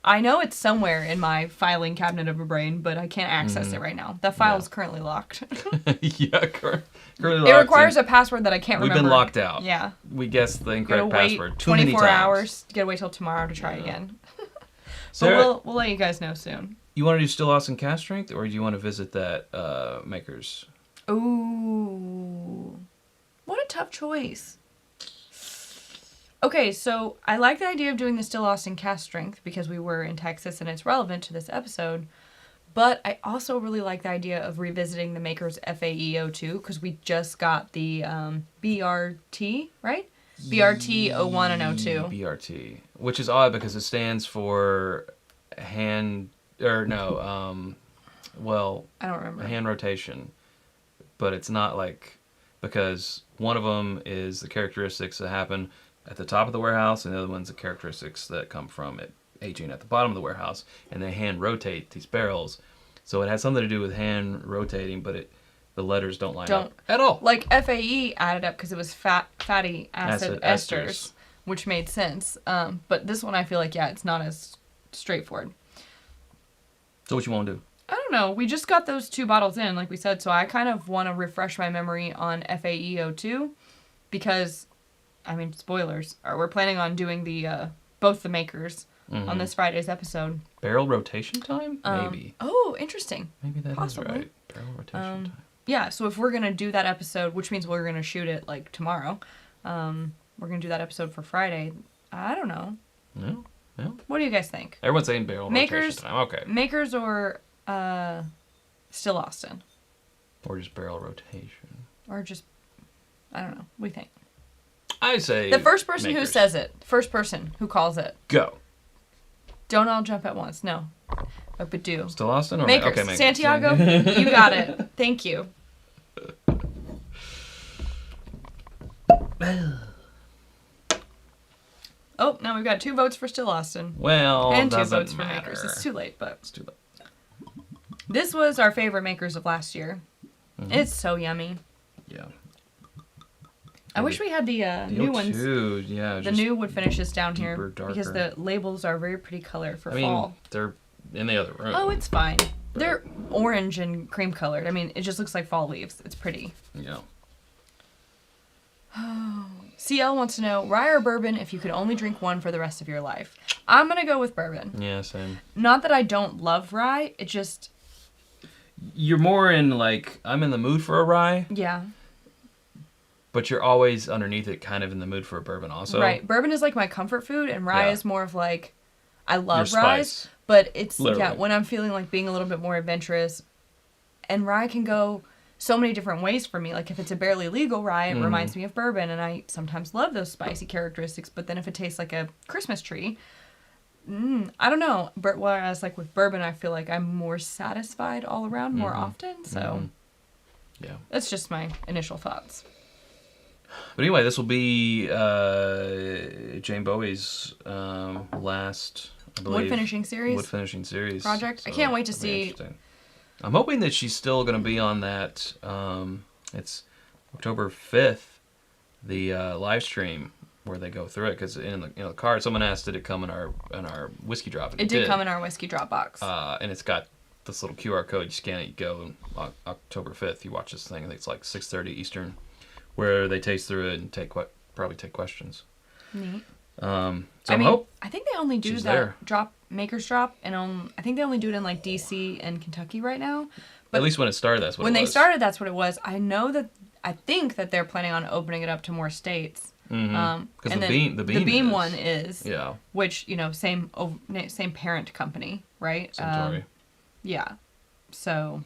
I know it's somewhere in my filing cabinet of a brain, but I can't access it right now. That file is currently locked. Currently locked. It requires a password that I can't remember. We've been locked out. Yeah. We guessed the incorrect password 24 hours. You gotta wait till tomorrow to try again. So we'll let you guys know soon. You want to do still Austin cast strength, or do you want to visit that Maker's? Ooh. What a tough choice. Okay, so I like the idea of doing the Still Austin cast strength because we were in Texas and it's relevant to this episode. But I also really like the idea of revisiting the Maker's FAE02 because we just got the BRT, right? BRT 01 and 02. BRT, which is odd because it stands for I don't remember. Hand rotation. But it's not because one of them is the characteristics that happen at the top of the warehouse, and the other one's the characteristics that come from it aging at the bottom of the warehouse, and they hand rotate these barrels. So it has something to do with hand rotating, but the letters don't line up at all. FAE added up because it was fatty acid esters, which made sense. But this one I feel it's not as straightforward. So what you want to do? I don't know. We just got those 2 bottles in, like we said, so I kind of want to refresh my memory on FAE02 because, spoilers. We're planning on doing both the Makers on this Friday's episode. Barrel rotation time? Maybe. Oh, interesting. Maybe that Possibly. is right. Barrel rotation time. Yeah, so if we're going to do that episode, which means we're going to shoot it tomorrow, we're going to do that episode for Friday. I don't know. No. What do you guys think? Everyone's saying barrel rotation time. Okay. Makers or Still Austin? Or just barrel rotation. Or just, I don't know. What do you think? I say the first person who makers. says it, first person who calls it. Go. Don't all jump at once. No. But do. Still Austin? Or Makers. Okay, makers. Santiago, you got it. Thank you. Oh, now we've got 2 votes for Still Austin. Well, And 2 doesn't votes for matter. Makers. It's too late, but It's too late. this was our favorite Makers of last year. Mm-hmm. It's so yummy. Yeah. I wish we had the new ones. Yeah. The just new wood finishes down deeper, here darker. because the labels are very pretty color for I mean, fall. they're in the other room. Oh, it's fine. They're orange and cream colored. I mean, it just looks like fall leaves. It's pretty. Yeah. CL wants to know, rye or bourbon if you could only drink one for the rest of your life? I'm going to go with bourbon. Yeah, same. Not that I don't love rye. It just... You're more in, like, I'm in the mood for a rye, Yeah. but you're always underneath it kind of in the mood for a bourbon also. Right. Bourbon is like my comfort food, and rye Yeah. is more of like... I love Your ryes, spice. but it's... Literally. Yeah, when I'm feeling like being a little bit more adventurous. And rye can go so many different ways for me. Like, if it's a barely legal rye, it reminds me of bourbon, and I sometimes love those spicy characteristics, but then if it tastes like a Christmas tree... I don't know. But whereas, like, with bourbon, I feel like I'm more satisfied all around more often. So, Yeah. that's just my initial thoughts. But anyway, this will be Jane Bowie's last, I believe, Wood finishing series. Project. I can't wait to that'll be see. interesting. I'm hoping that she's still going to be on that. It's October 5th, the live stream where they go through it, because in the card, someone asked, did it come in our whiskey drop? And It did come in our whiskey drop box. and it's got this little QR code. You scan it, you go, and October 5th, you watch this thing. I think it's like 6:30 Eastern, where they taste through it and probably take questions. Neat. So I think they only do she's that there. Maker's Drop, and I think they only do it in like DC and Kentucky right now. But at least when it started, that's what when it they was. started, that's what it was. I think that they're planning on opening it up to more states. Because And the then beam one is, Yeah. which same parent company, right? Centauri. Yeah. So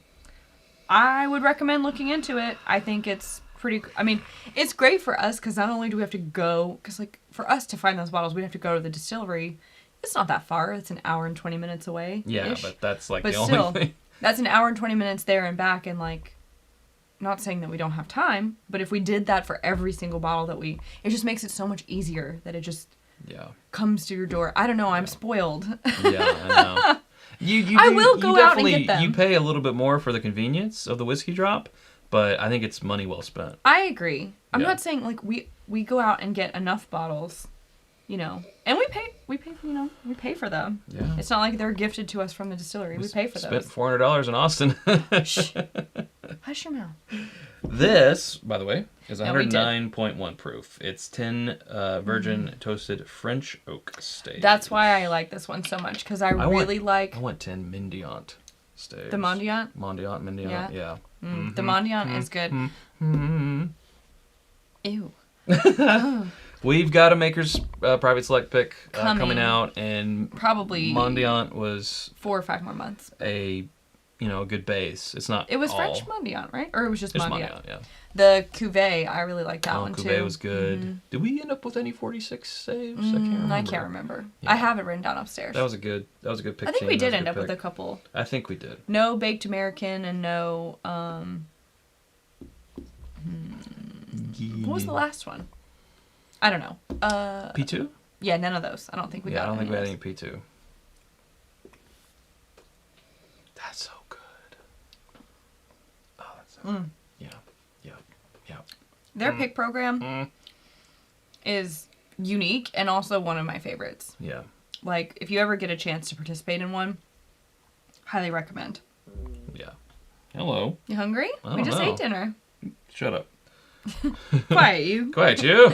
I would recommend looking into it. I think it's pretty. I mean, it's great for us because not only do we have to go, because like for us to find those bottles, we have to go to the distillery. It's not that far. It's an hour and 20 minutes away. Yeah, but that's like But the still, only thing. that's an hour and 20 minutes there and back, and like, not saying that we don't have time, but if we did that for every single bottle that it just makes it so much easier that it just Yeah. comes to your door. I don't know. I'm spoiled. Yeah, I know. I will go out and get them. You pay a little bit more for the convenience of the whiskey drop, but I think it's money well spent. I agree. I'm Yeah. not saying like we go out and get enough bottles, and we pay for them. Yeah. It's not like they're gifted to us from the distillery. We pay for Spent those. $400 in Austin. Shh. Hush your mouth. This, by the way, is Yeah, we did. 109.1 proof. It's 10 virgin toasted French oak staves. That's why I like this one so much, because I really like I want 10 Mendiant staves. the Mendiant. Mendiant, yeah. The Mendiant is good. Mm-hmm. Ew. We've got a Maker's Private Select pick Coming. coming out, and Probably Mendiant was 4 or 5 more months. a good base. It's not It was all. French Mendiant, right? Or it was just It's Mendiant? Mendiant, yeah. The Cuvée, I really like that one too. Cuvée was good. Did we end up with any 46 saves? I can't remember. Yeah. I have it written down upstairs. That was a good pick. I think we Gene. That did was end a up good with a pick. couple. I think we did. No Baked American and no what was the last one? I don't know. P2? Yeah, none of those. I don't think we got I don't think we had any any P2. That's so good. Oh, that's so good. Yeah. Their pick program is unique and also one of my favorites. Yeah. Like, if you ever get a chance to participate in one, highly recommend. Yeah. Hello. You hungry? I We don't just know. ate dinner. Shut up. Quiet, you. Quiet, you.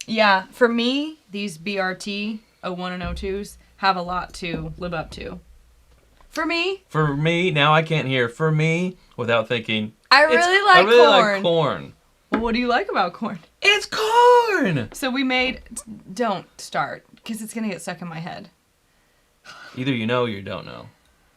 Yeah, for me, these BRT 01 and 02s have a lot to live up to. For me, For me, now I can't hear. For me, without thinking. I really like I really corn. like corn. Well, what do you like about corn? It's corn! So we made... Don't start, because it's going to get stuck in my head. Either you know or you don't know.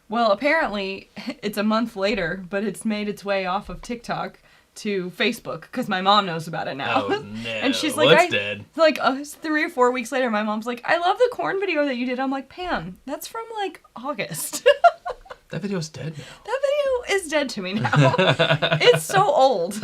Well, apparently, it's a month later, but it's made its way off of TikTok to Facebook because my mom knows about it now. Oh, no. And she's Well, like, it's dead. Like 3 or 4 weeks later, my mom's like, I love the corn video that you did. I'm like, Pam, that's from like August. That video's dead now. That video is dead to me now. It's so old.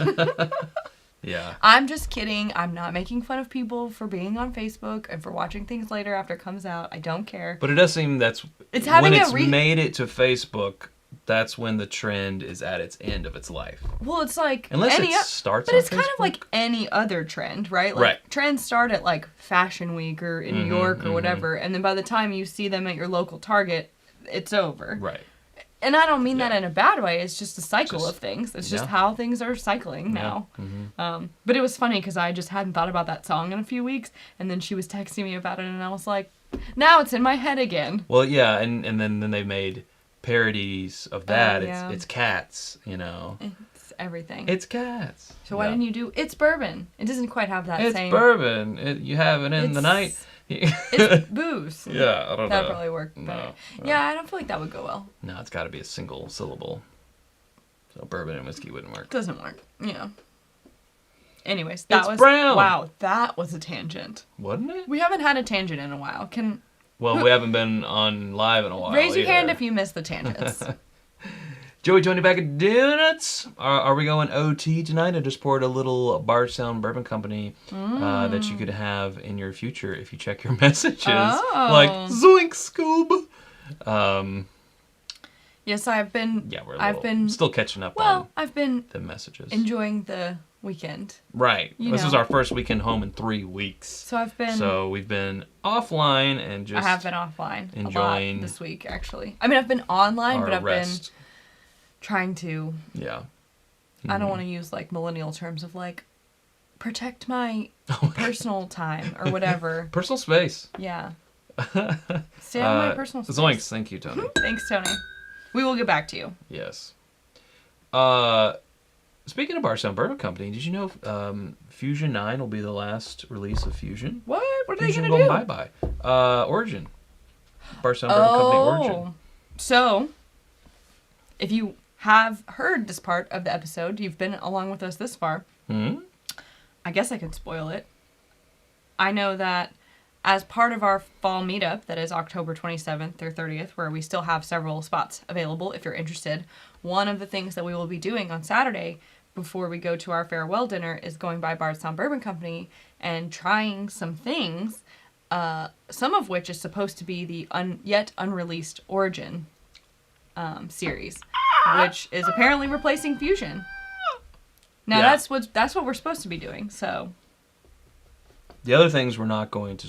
Yeah. I'm just kidding. I'm not making fun of people for being on Facebook and for watching things later after it comes out. I don't care. But it does seem It's having when a it's made it to Facebook, that's when the trend is at its end of its life. Well, it's like unless it starts. But on it's kind of like any other trend, right? Like Right. trends start at like Fashion Week or in New York or whatever, and then by the time you see them at your local Target, it's over. Right. And I don't mean that in a bad way. It's just a cycle of things. It's just how things are cycling now. But it was funny because I just hadn't thought about that song in a few weeks, and then she was texting me about it, and I was like, now it's in my head again. Well, yeah, and then they made parodies of that. Yeah. It's Cats, you know. It's everything. It's Cats. So why didn't you do It's Bourbon? It doesn't quite have that same... It's bourbon. You have it in the night. It's booze. Yeah, I don't know. That'd probably work better. No. Yeah, I don't feel like that would go well. No, it's got to be a single syllable. So bourbon and whiskey wouldn't work. Doesn't work. Yeah. Anyways, It's brown. Wow, that was a tangent. Wasn't it? We haven't had a tangent in a while. Well, we haven't been on live in a while. Raise your hand either. if you missed the tangents. Joey Tony Bag of Donuts. Are we going OT tonight? I just poured a little Bardstown Bourbon Company that you could have in your future if you check your messages. Oh. Like, zoink, Scoob. Yes, I've been. Yeah, I've been still catching up on I've been the messages. enjoying the weekend. Right. You This know. is our first weekend home in 3 weeks. So we've been offline and just I have been offline enjoying a lot this week, actually. I mean, I've been online, but I've rest. been trying to... Yeah. I don't want to use, like, millennial terms of, like, protect my personal time or whatever. Personal space. Yeah. Stay out of my personal space. Zoinks. Thank you, Tony. Thanks, Tony. We will get back to you. Yes. Speaking of Bardstown Bourbon Company, did you know Fusion 9 will be the last release of Fusion? What? What are they Fusion going to do? going bye-bye. Origin. Bardstown Bourbon Company Origin. So, if you have heard this part of the episode, you've been along with us this far, I guess I can spoil it. I know that as part of our fall meetup, that is October 27th or 30th, where we still have several spots available if you're interested, one of the things that we will be doing on Saturday before we go to our farewell dinner is going by Bardstown Bourbon Company and trying some things, some of which is supposed to be the yet unreleased Origin series, which is apparently replacing Fusion. Now that's what we're supposed to be doing. So the other things we're not going to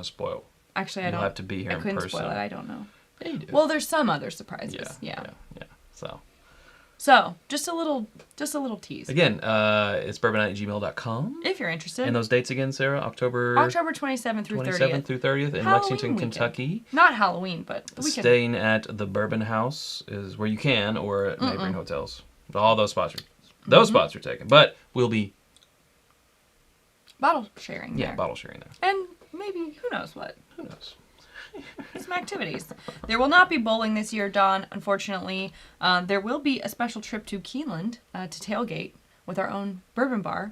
spoil. Actually, You'll have to be here in person. I couldn't spoil it. I don't know. Yeah, you do. Well, there's some other surprises. Yeah. So just a little tease. Again, it's bourbonnight@gmail.com. If you're interested. And those dates again, Sarah? October 27th through 30th. through 30th in Halloween Lexington, weekend. Kentucky. Not Halloween, but the weekend. Staying at the Bourbon House is where you can, or at neighboring hotels. All those spots are taken, but we'll be bottle sharing there. Yeah, bottle sharing there. And maybe, who knows what. Who knows? Some activities. There will not be bowling this year, Dawn, unfortunately. There will be a special trip to Keeneland to tailgate with our own bourbon bar.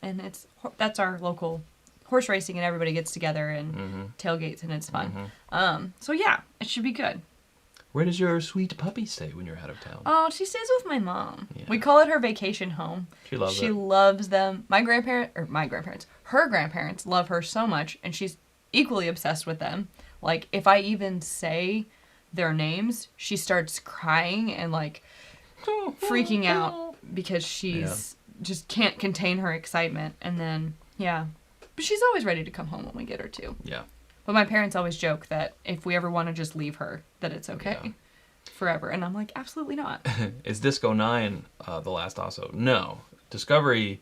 And that's our local horse racing, and everybody gets together and tailgates, and it's fun. So yeah, it should be good. Where does your sweet puppy stay when you're out of town? Oh, she stays with my mom. Yeah. We call it her vacation home. She loves it. She loves them. Her grandparents love her so much, and she's equally obsessed with them. Like, if I even say their names, she starts crying and, like, freaking out because she's just can't contain her excitement. And then, yeah. But she's always ready to come home when we get her, too. Yeah. But my parents always joke that if we ever want to just leave her, that it's okay forever. And I'm like, absolutely not. Is Disco 9 the last also? No. Discovery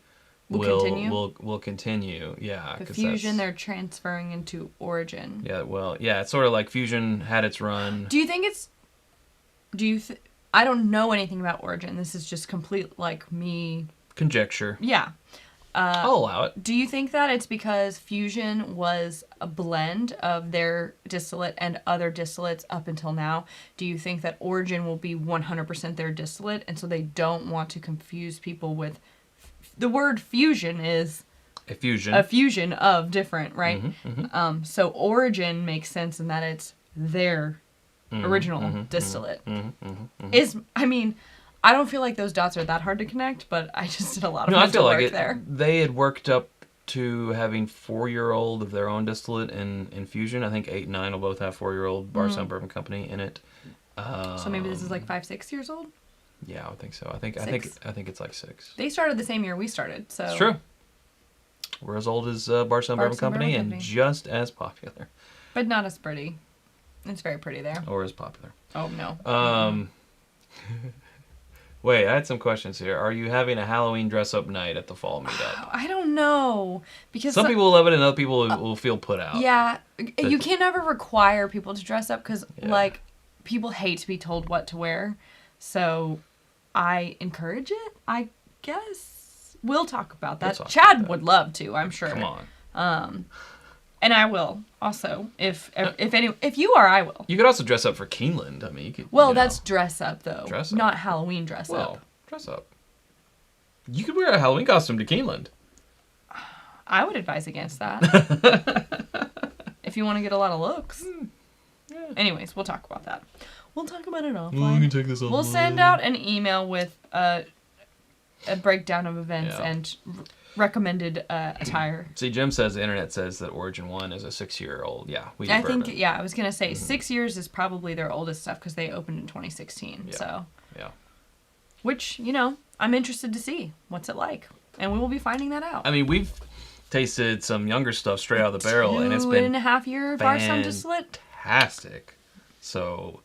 will continue. Yeah. The Fusion, they're transferring into Origin. Yeah, well, yeah, it's sort of like Fusion had its run. Do you think it's... I don't know anything about Origin. This is just complete, like, me... Conjecture. Yeah. I'll allow it. Do you think that it's because Fusion was a blend of their distillate and other distillates up until now? Do you think that Origin will be 100% their distillate, and so they don't want to confuse people with... The word fusion is... A fusion of different, right? So Origin makes sense in that it's their original distillate. I mean... I don't feel like those dots are that hard to connect, but I just did a lot of mental work there. They had worked up to having 4-year-old of their own distillate in Fusion. I think 8 and 9 will both have 4-year-old Bardstown Bourbon Company in it. So maybe this is like 5, 6 years old? Yeah, I would think so. I think it's like 6. They started the same year we started, so... It's true. We're as old as Bardstown Bourbon Company and just as popular. But not as pretty. It's very pretty there. Or as popular. Oh, no. Wait, I had some questions here. Are you having a Halloween dress-up night at the fall meetup? I don't know. Because some people will love it and other people will feel put out. Yeah. You can never require people to dress up because, like, people hate to be told what to wear. So I encourage it, I guess. We'll talk about that. Chad would love to, I'm sure. Come on. And I will also. If you are, I will. You could also dress up for Keeneland. I mean, you could. Well, that's dress up though. Dress up. Not Halloween dress up. Dress up. You could wear a Halloween costume to Keeneland. I would advise against that. If you want to get a lot of looks. Yeah. Anyways, we'll talk about that. We'll talk about it offline. Well, we can take this offline. We'll send out an email with a breakdown of events and recommended attire. See, Jim says the internet says that Origin 1 is a 6-year-old. Yeah, we do I bourbon. think, I was going to say 6 years is probably their oldest stuff because they opened in 2016. Yeah. So, yeah. Which, I'm interested to see. What's it like? And we will be finding that out. I mean, we've tasted some younger stuff straight out of the barrel, and it's been 2.5-year Bardstown distillate. Fantastic. So,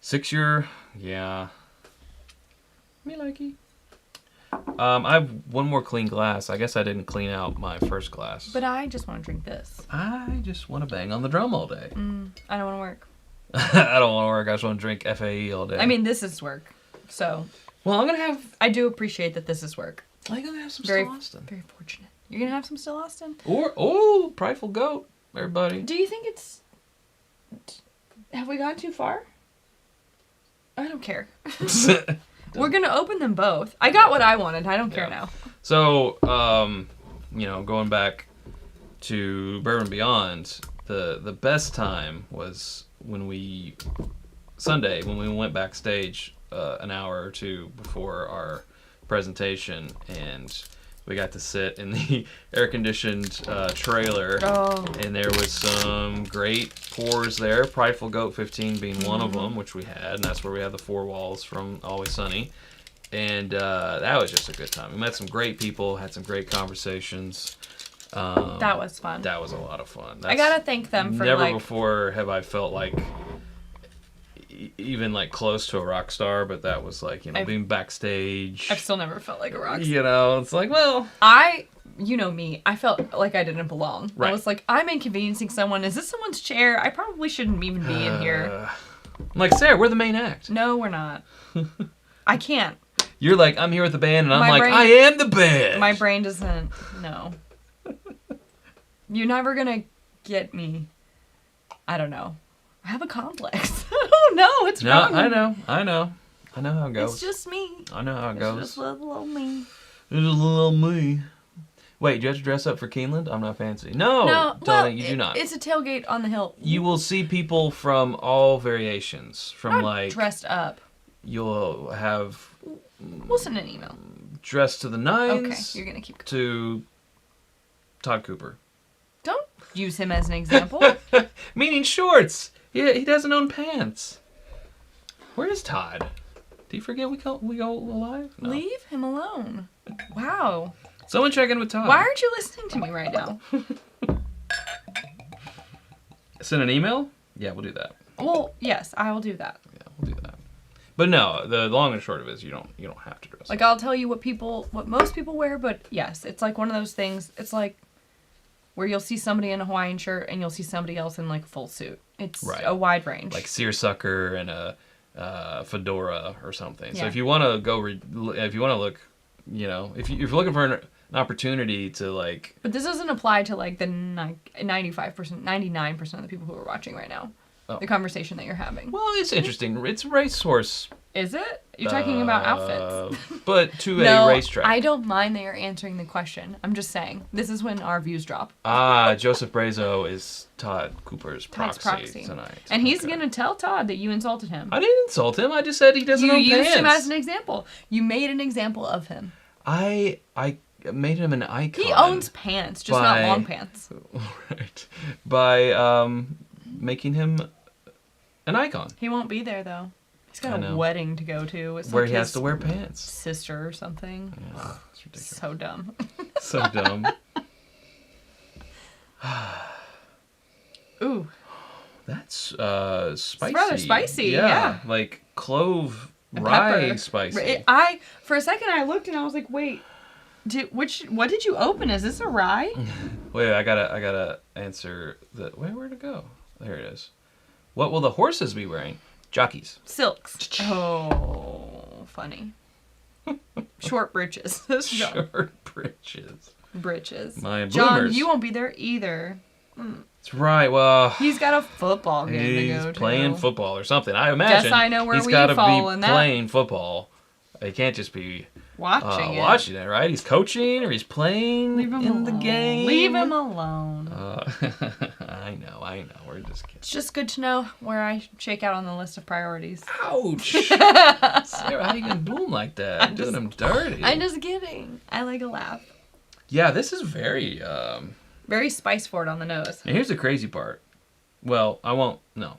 6-year, yeah. Me likey. I have one more clean glass. I guess I didn't clean out my first glass. But I just want to drink this. I just want to bang on the drum all day. I don't want to work. I don't want to work. I just want to drink FAE all day. I mean, this is work. So. Well, I'm going to have... I do appreciate that this is work. I'm going to have some Still Austin. Very fortunate. You're going to have some Still Austin? Prideful Goat, everybody. Do you think it's... Have we gone too far? I don't care. We're going to open them both. I got what I wanted. I don't care now. So, going back to Bourbon and Beyond, the best time was Sunday, when we went backstage an hour or two before our presentation, and we got to sit in the air-conditioned trailer, and there was some great pours there, Prideful Goat 15 being one of them, which we had, and that's where we had the 4 walls from Always Sunny, and that was just a good time. We met some great people, had some great conversations. That was fun. That was a lot of fun. I gotta thank them for never before have I felt like even like close to a rock star, but that was like, being backstage. I've still never felt like a rock star. It's like, well, you know me, I felt like I didn't belong. Right. I was like, I'm inconveniencing someone. Is this someone's chair? I probably shouldn't even be in here. I'm like, Sarah, we're the main act. No, we're not. I can't. You're like, I'm here with the band, and I'm like, I am the band. My brain doesn't. No. You're never gonna get me. I don't know. I have a complex. I don't know. It's wrong. I know how it goes. It's just me. I know how it goes. It's just a little me. It's a little me. Wait, do you have to dress up for Keeneland? I'm not fancy. No, Tony, you do not. It's a tailgate on the hill. You will see people from all variations. From not dressed up. You'll have... We'll send an email. Dressed to the nines. Okay, you're going to keep going. To Todd Cooper. Don't use him as an example. Meaning shorts. Yeah, he doesn't own pants. Where is Todd? Do you forget we go live? No. Leave him alone. Wow. Someone check in with Todd. Why aren't you listening to me right now? Send an email? Yeah, we'll do that. Well, yes, I will do that. Yeah, we'll do that. But no, the long and short of it is you don't have to dress. Like, I'll tell you what most people wear, but yes, it's like one of those things. It's like where you'll see somebody in a Hawaiian shirt and you'll see somebody else in like full suit. It's a wide range. Like seersucker and a fedora or something. Yeah. So if you want to look, if you're looking for an opportunity to like. But this doesn't apply to like the 95%, 99% of the people who are watching right now. Oh. The conversation that you're having. Well, it's interesting. It's racehorse. Is it? You're talking about outfits. But to a racetrack. I don't mind that you're answering the question. I'm just saying. This is when our views drop. Joseph Brazo is Todd Cooper's proxy tonight. And he's going to tell Todd that you insulted him. I didn't insult him. I just said he doesn't own pants. You used him as an example. You made an example of him. I made him an icon. He owns pants, just not long pants. Right. By making him an icon. He won't be there, though. He's got a wedding to go to. It's where like he has to wear pants. Sister or something. Yeah, it's ridiculous. So dumb. So dumb. Ooh. That's spicy. It's rather spicy, yeah. Like clove rye pepper. Spicy. For a second I looked and I was like, wait, what did you open? Is this a rye? Wait, I gotta answer the where'd it go? There it is. What will the horses be wearing? Jockeys. Silks. Oh, funny. Short breeches. Short breeches. Breeches. My bloomers. John, you won't be there either. That's right. Well, he's got a football game to go to. He's playing football or something. I imagine. Guess I know where he's we got to fall be in that. playing football. He can't just be watching it, right? He's coaching or he's playing the game. Leave him alone. I know. We're just kidding. It's just good to know where I shake out on the list of priorities. Ouch! Sarah, how you gonna do him like that? I'm doing him dirty. I'm just kidding. I like a laugh. Yeah, this is very... very spice forward on the nose. And here's the crazy part. Well, I won't... No.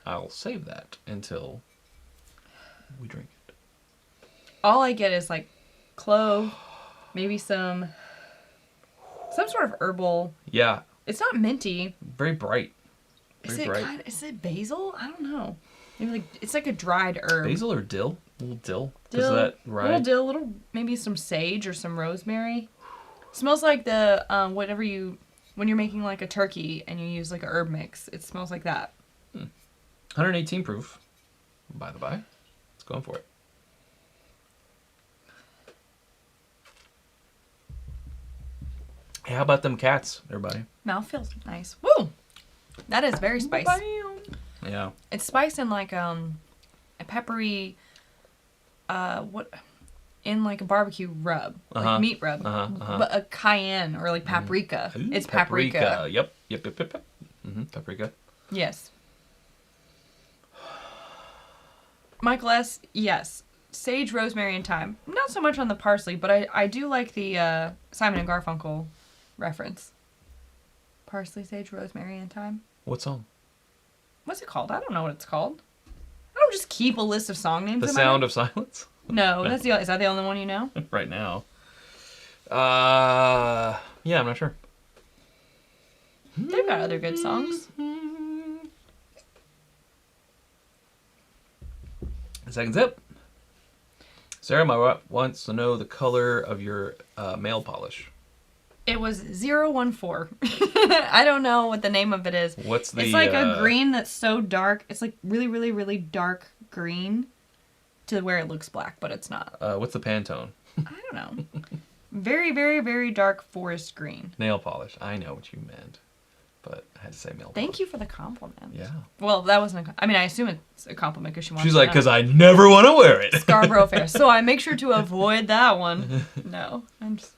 I'll save that until we drink it. All I get is like clove, maybe some sort of herbal. Yeah. It's not minty. Very bright. Is it basil? I don't know. Maybe like it's like a dried herb. Basil or dill? A little dill. Dill. Is that right? A little dill, little maybe some sage or some rosemary. Smells like the when you're making like a turkey and you use like a herb mix. It smells like that. 118 proof. By the by, let's go for it. Hey, how about them cats, everybody? Mouth feels nice. Woo! That is very spicy. Bam. Yeah. It's spiced in like a peppery, in like a barbecue rub, like meat rub, but a cayenne or like paprika. Ooh, it's paprika. Yep. Paprika. Yes. Michael S., yes. Sage, rosemary, and thyme. Not so much on the parsley, but I do like the Simon and Garfunkel reference. Parsley, sage, rosemary, and thyme. What song? What's it called? I don't know what it's called. I don't just keep a list of song names. The Sound of Silence? No, is that the only one you know? Right now. Yeah, I'm not sure. They've got other good songs. Second sip. Sarah, my wife wants to know the color of your nail polish. It was 014. I don't know what the name of it is. What's the... It's like a green that's so dark. It's like really, really, really dark green to where it looks black, but it's not. What's the Pantone? I don't know. Very, very, very dark forest green. Nail polish. I know what you meant, but I had to say nail polish. Thank you for the compliment. Yeah. Well, that wasn't I assume it's a compliment because she wants She's like, because I never want to wear it. Scarborough Fair. So I make sure to avoid that one. No. I'm just...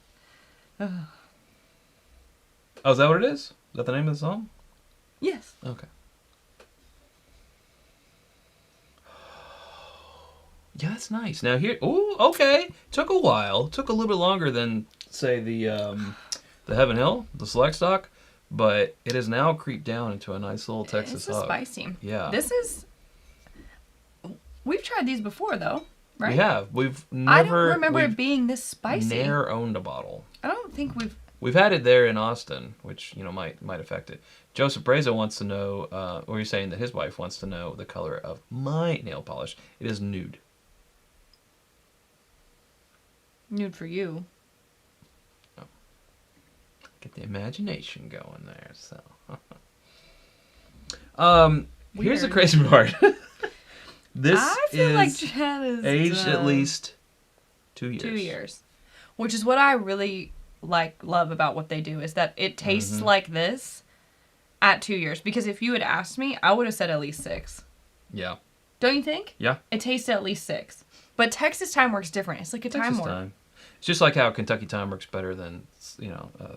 Oh, is that what it is? Is that the name of the song? Yes. Okay. Yeah, that's nice. Now here, ooh, okay. Took a while. Took a little bit longer than say the Heaven Hill, the Select Stock, but it has now creeped down into a nice little Texas hug. Spicy. Yeah. We've tried these before though, right? We have. We've never. I don't remember it being this spicy. Never owned a bottle. I don't think We've had it there in Austin, which might affect it. Joseph Brazo wants to know, or you're saying that his wife wants to know the color of my nail polish. It is nude. Nude for you. Oh. Get the imagination going there. So, here's the crazy part. I feel like Chad is aged at least 2 years. 2 years. which is what I really love about what they do, is that it tastes like this at 2 years. Because if you had asked me, I would have said at least 6. Yeah. Don't you think? Yeah. It tastes at least 6. But Texas time works different. It's like a time warp. Time. It's just like how Kentucky time works better than,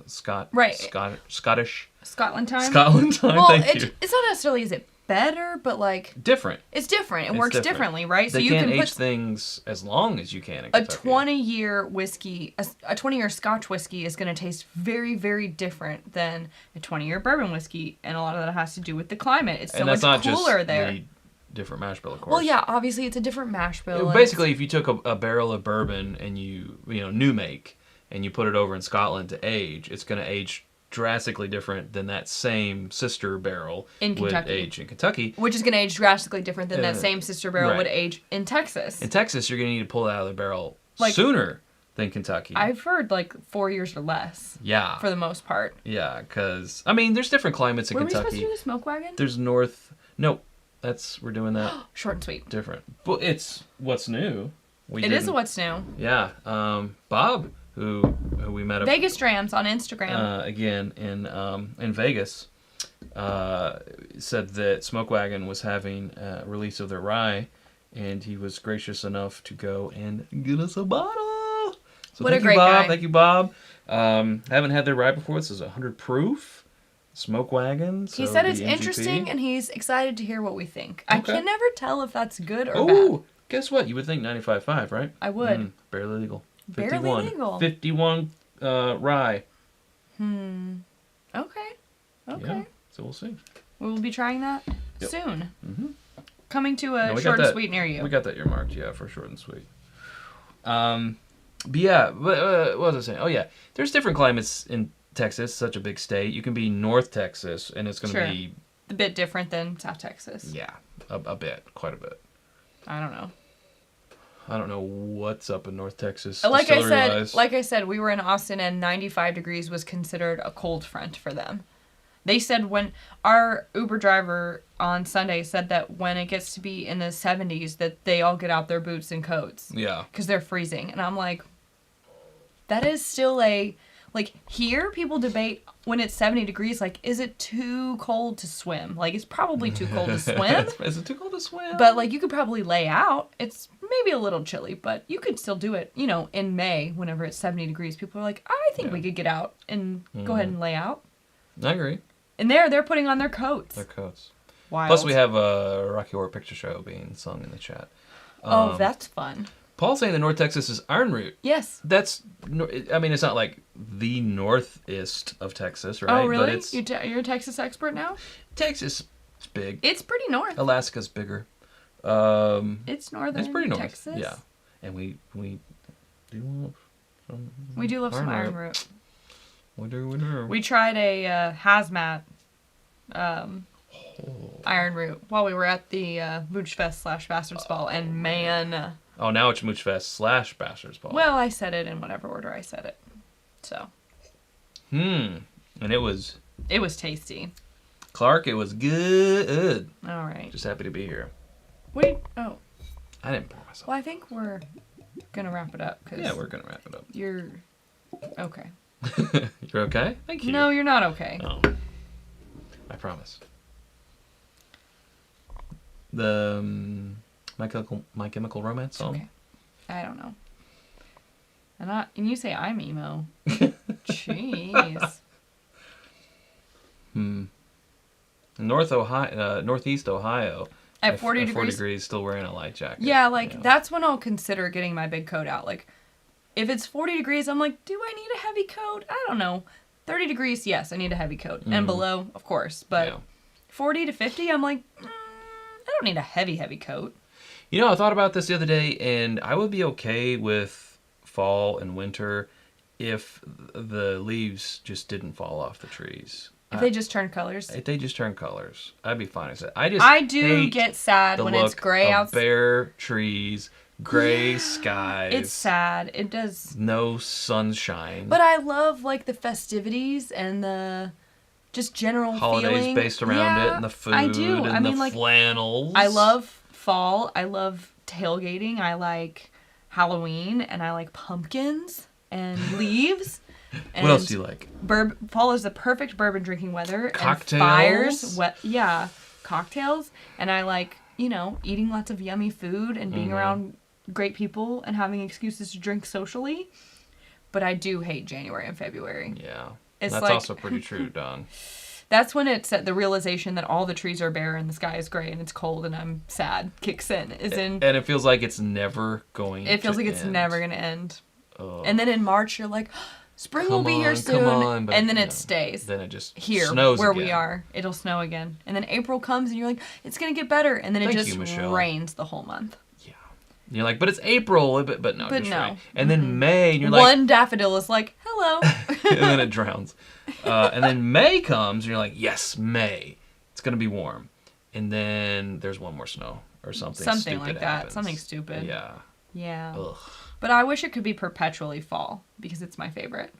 Scottish. Scotland time? Scotland time, well, thank you. It's not necessarily, is it better, but like... Different. It's different. It works differently, right? They can't age things as long as you can in Kentucky. A 20-year whiskey, a 20-year Scotch whiskey is going to taste very, very different than a 20-year bourbon whiskey. And a lot of that has to do with the climate. It's so much cooler there. The different mash bill, of course. Well, yeah, obviously it's a different mash bill. Basically, if you took a barrel of bourbon and you new make, and you put it over in Scotland to age, it's going to age drastically different than that same sister barrel would age in Kentucky. Which is going to age drastically different than that same sister barrel would age in Texas. In Texas, you're going to need to pull it out of the barrel sooner than Kentucky. I've heard 4 years or less. Yeah. For the most part. Yeah, because, there's different climates in Kentucky. Were we supposed to do the smoke wagon? There's Nope. We're doing that. Short and sweet. Different. But it's what's new. It is what's new. Yeah. Bob, who we met at Vegas Drams on Instagram. Again in Vegas, said that Smoke Wagon was having a release of their rye, and he was gracious enough to go and get us a bottle. So what a great guy. Thank you, Bob. Haven't had their rye before. This is 100 proof. Smoke Wagon. So he said it's interesting, and he's excited to hear what we think. Okay. I can never tell if that's good or bad. Oh, guess what? You would think 95.5, right? I would. Barely legal. 51. Barely legal. 51 rye. Okay. Yeah, so we'll see. We will be trying that soon. Mm-hmm. Coming to a short and sweet near you. We got that earmarked, for short and sweet. But yeah, what was I saying? Oh yeah, there's different climates in Texas, such a big state. You can be North Texas, and it's going to be a bit different than South Texas. Yeah, a bit, quite a bit. I don't know. I don't know what's up in North Texas. Like I said, we were in Austin, and 95 degrees was considered a cold front for them. They said when our Uber driver on Sunday said that when it gets to be in the 70s, that they all get out their boots and coats. Yeah. Because they're freezing, and I'm like, that is still here, people debate when it's 70 degrees, is it too cold to swim? It's probably too cold to swim. Is it too cold to swim? But, you could probably lay out. It's maybe a little chilly, but you could still do it, in May, whenever it's 70 degrees. People are like, I think we could get out and go ahead and lay out. I agree. And they're putting on their coats. Their coats. Wild. Plus, we have a Rocky Horror Picture Show being sung in the chat. Oh, that's fun. Paul's saying that North Texas is Iron Root. Yes. It's not like the northeast of Texas, right? Oh, really? But You're a Texas expert now? Texas is big. It's pretty north. Alaska's bigger. It's northern It's pretty north. Texas. Yeah. And we do love some Iron Root. We do. We tried a hazmat Iron Root while we were at the Mooch Fest / Bastards Ball, and man... Oh, now it's Mooch Fest / Bastards Ball. Well, I said it in whatever order I said it. So. And it was... It was tasty. Clark, it was good. All right. Just happy to be here. Wait. Oh. I didn't pour myself. Well, I think we're going to wrap it up. Yeah, we're going to wrap it up. You're... Okay. You're okay? Thank you. No, you're not okay. Oh. I promise. The My Chemical Romance song? Okay. I don't know. And you say I'm emo. Jeez. Northeast Ohio. At 40 at degrees. 40 degrees, still wearing a light jacket. Yeah, that's when I'll consider getting my big coat out. If it's 40 degrees, I'm like, do I need a heavy coat? I don't know. 30 degrees, yes, I need a heavy coat. And below, of course. But 40 to 50, I'm like, I don't need a heavy coat. I thought about this the other day, and I would be okay with fall and winter if the leaves just didn't fall off the trees. If they just turn colors? If they just turn colors, I'd be fine with it. I do get sad when it's gray outside. Bare trees, gray skies. It's sad. It does. No sunshine. But I love the festivities and the just general holidays feeling. Based around it, and the food. I do. And the flannels. I love fall. I love tailgating. I like Halloween, and I like pumpkins. and leaves. And what else do you like? Fall is the perfect bourbon drinking weather. Cocktails? And fires, cocktails. And I like, eating lots of yummy food and being around great people and having excuses to drink socially. But I do hate January and February. Yeah. It's That's also pretty true, Dawn. That's when the realization that all the trees are bare and the sky is gray and it's cold and I'm sad kicks in. And it feels like it's never going to end. It feels like it's never going to end. And then in March, you're like, spring will be here soon. And then it stays. Then it just here, snows where again. we are. It'll snow again. And then April comes and you're like, it's going to get better. And then it just rains the whole month. Yeah. And you're like, but it's April. But no. But no. Rain. And then May, and you're like... One daffodil is like, hello. And then it drowns. And then May comes and you're like, yes, May. It's going to be warm. And then there's one more snow or something Something stupid like that. happens. Something stupid. Yeah. Yeah. Ugh. But I wish it could be perpetually fall because it's my favorite.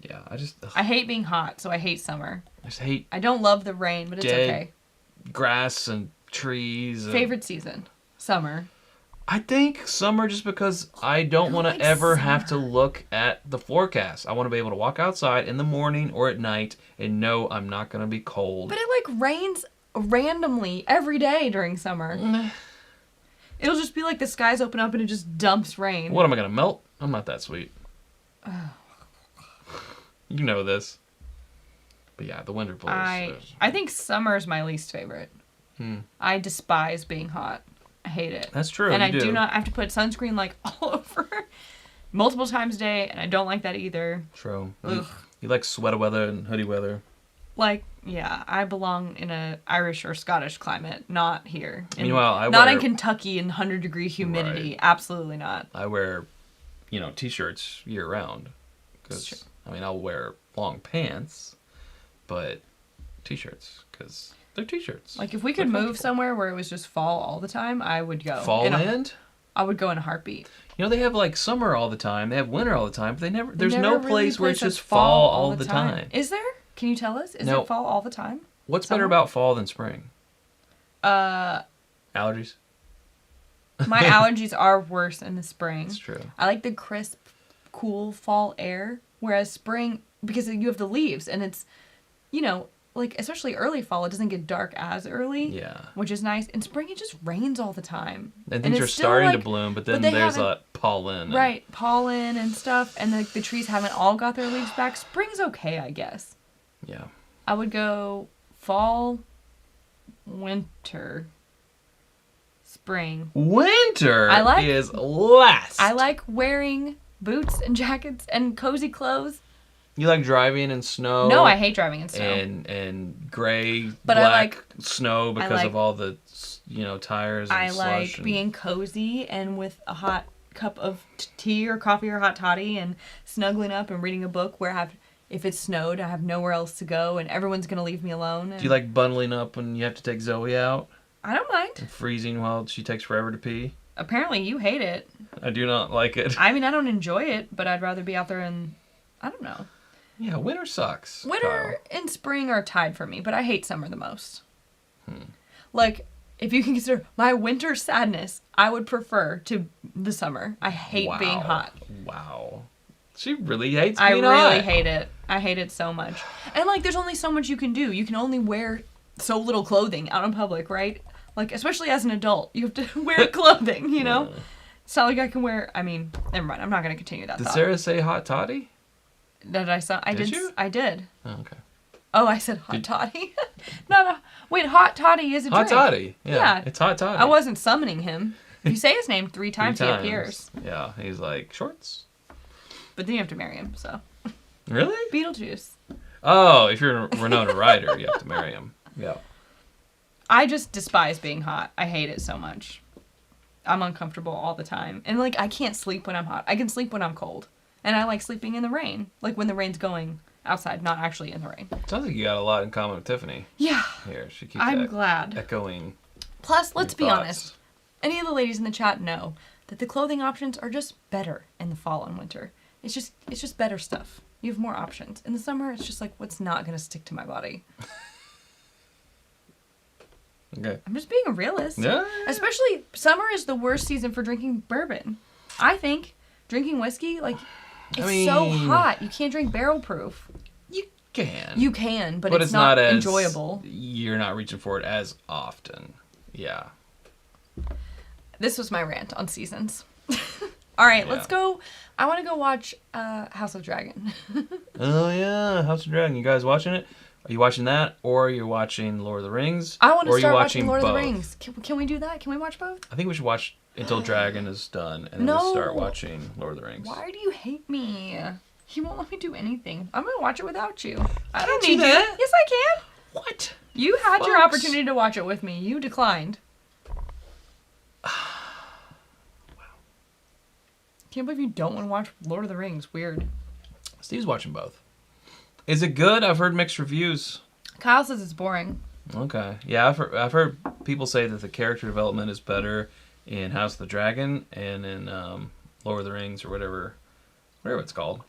Yeah, I hate being hot, so I hate summer. I just hate... I don't love the rain, but it's okay. Grass and trees. Favorite season? Summer. I think summer just because I don't want to ever have to look at the forecast. I want to be able to walk outside in the morning or at night and know I'm not going to be cold. But it rains randomly every day during summer. It'll just be like the skies open up and it just dumps rain. What, am I going to melt? I'm not that sweet. You know this. But yeah, the winter blues. I think summer is my least favorite. I despise being hot. I hate it. That's true. And I do not have to put sunscreen all over multiple times a day, and I don't like that either. True. You like sweater weather and hoodie weather. I belong in a Irish or Scottish climate, not here. Meanwhile, not in Kentucky in 100-degree humidity. Right. Absolutely not. I wear, t-shirts year round. Because, I'll wear long pants, but t-shirts, because they're t-shirts. If we could move somewhere where it was just fall all the time, I would go. Fall land? I would go in a heartbeat. They have summer all the time. They have winter all the time, but there's no place where it's just fall all the time. Is there? Can you tell us? Is it fall all the time? What's better about fall than spring? Allergies? My allergies are worse in the spring. That's true. I like the crisp, cool fall air, whereas spring, because you have the leaves, and it's, especially early fall, it doesn't get dark as early. Yeah. Which is nice. In spring, it just rains all the time. And things are starting to bloom, but then there's pollen. Right, pollen and stuff, and the trees haven't all got their leaves back. Spring's okay, I guess. Yeah. I would go fall, winter, spring. Winter is last. I like wearing boots and jackets and cozy clothes. You like driving in snow? No, I hate driving in snow. And gray, black snow because of all the, tires and slush. I like being cozy and with a hot cup of tea or coffee or hot toddy and snuggling up and reading a book where if it snowed, I have nowhere else to go and everyone's going to leave me alone. Do you like bundling up when you have to take Zoe out? I don't mind. And freezing while she takes forever to pee? Apparently you hate it. I do not like it. I don't enjoy it, but I'd rather be out there and, I don't know. Yeah, winter sucks. Winter and spring are tied for me, but I hate summer the most. If you can consider my winter sadness, I would prefer to the summer. I hate being hot. Wow. She really hates being hot. I really hate it. I hate it so much. And there's only so much you can do. You can only wear so little clothing out in public, right? Especially as an adult, you have to wear clothing, Yeah. It's not like I can wear, never mind. I'm not going to continue that Did thought. Sarah say hot toddy? Did you? I did. Oh, okay. Oh, I said hot toddy. Wait, hot toddy is a drink. Hot toddy. Yeah. It's hot toddy. I wasn't summoning him. If you say his name 3 times, he appears. Yeah, he's like, shorts? But then you have to marry him, so. Really? Beetlejuice. Oh, if you're a Winona Ryder, you have to marry him. Yeah. I just despise being hot. I hate it so much. I'm uncomfortable all the time. And, I can't sleep when I'm hot. I can sleep when I'm cold. And I like sleeping in the rain. When the rain's going outside, not actually in the rain. Sounds like you got a lot in common with Tiffany. Yeah. Here, she keeps glad. Echoing. Plus, let's be honest. Any of the ladies in the chat know that the clothing options are just better in the fall and winter. It's just better stuff. You have more options. In the summer, it's just what's not going to stick to my body. Okay. I'm just being a realist. Yeah. Especially, summer is the worst season for drinking bourbon. I think drinking whiskey, like, it's I mean, so hot. You can't drink barrel proof. You can. You can, but it's not as enjoyable. You're not reaching for it as often. Yeah. This was my rant on seasons. All right, Yeah. let's go. I want to go watch House of Dragon. Oh, yeah. House of Dragon. You guys watching it? Are you watching that, or you're watching Lord of the Rings? I want to or are you start watching Lord both? of the Rings. Can we do that? Can we watch both? I think we should watch until Dragon is done, and then No. we'll start watching Lord of the Rings. Why do you hate me? You won't let me do anything. I'm going to watch it without you. I don't Can't need do you. that. Yes, I can. What? You had your Folks. opportunity to watch it with me. You declined. Can't believe you don't want to watch Lord of the Rings. Weird. Steve's watching both. Is it good? I've heard mixed reviews. Kyle says it's boring. Okay. Yeah, I've heard people say that the character development is better in House of the Dragon and in Lord of the Rings or whatever it's called.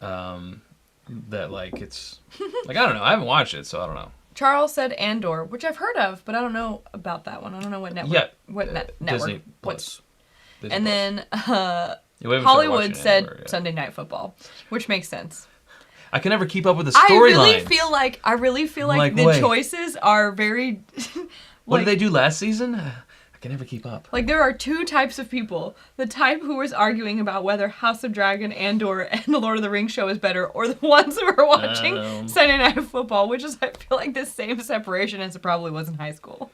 That like it's like I don't know. I haven't watched it, so I don't know. Charles said Andor, which I've heard of, but I don't know about that one. I don't know what network. Yeah. What network? Disney What- Plus. Disney And Plus. then Yeah, we haven't started Hollywood watching it said anywhere yet. Sunday Night Football, which makes sense. I can never keep up with the I really storylines. feel like Like, the wait. choices are very. What did they do last season? I can never keep up. Like, there are two types of people. The type who was arguing about whether House of Dragon, Andor, and the Lord of the Rings show is better, or the ones who are watching Sunday Night Football, which is, I feel like, the same separation as it probably was in high school.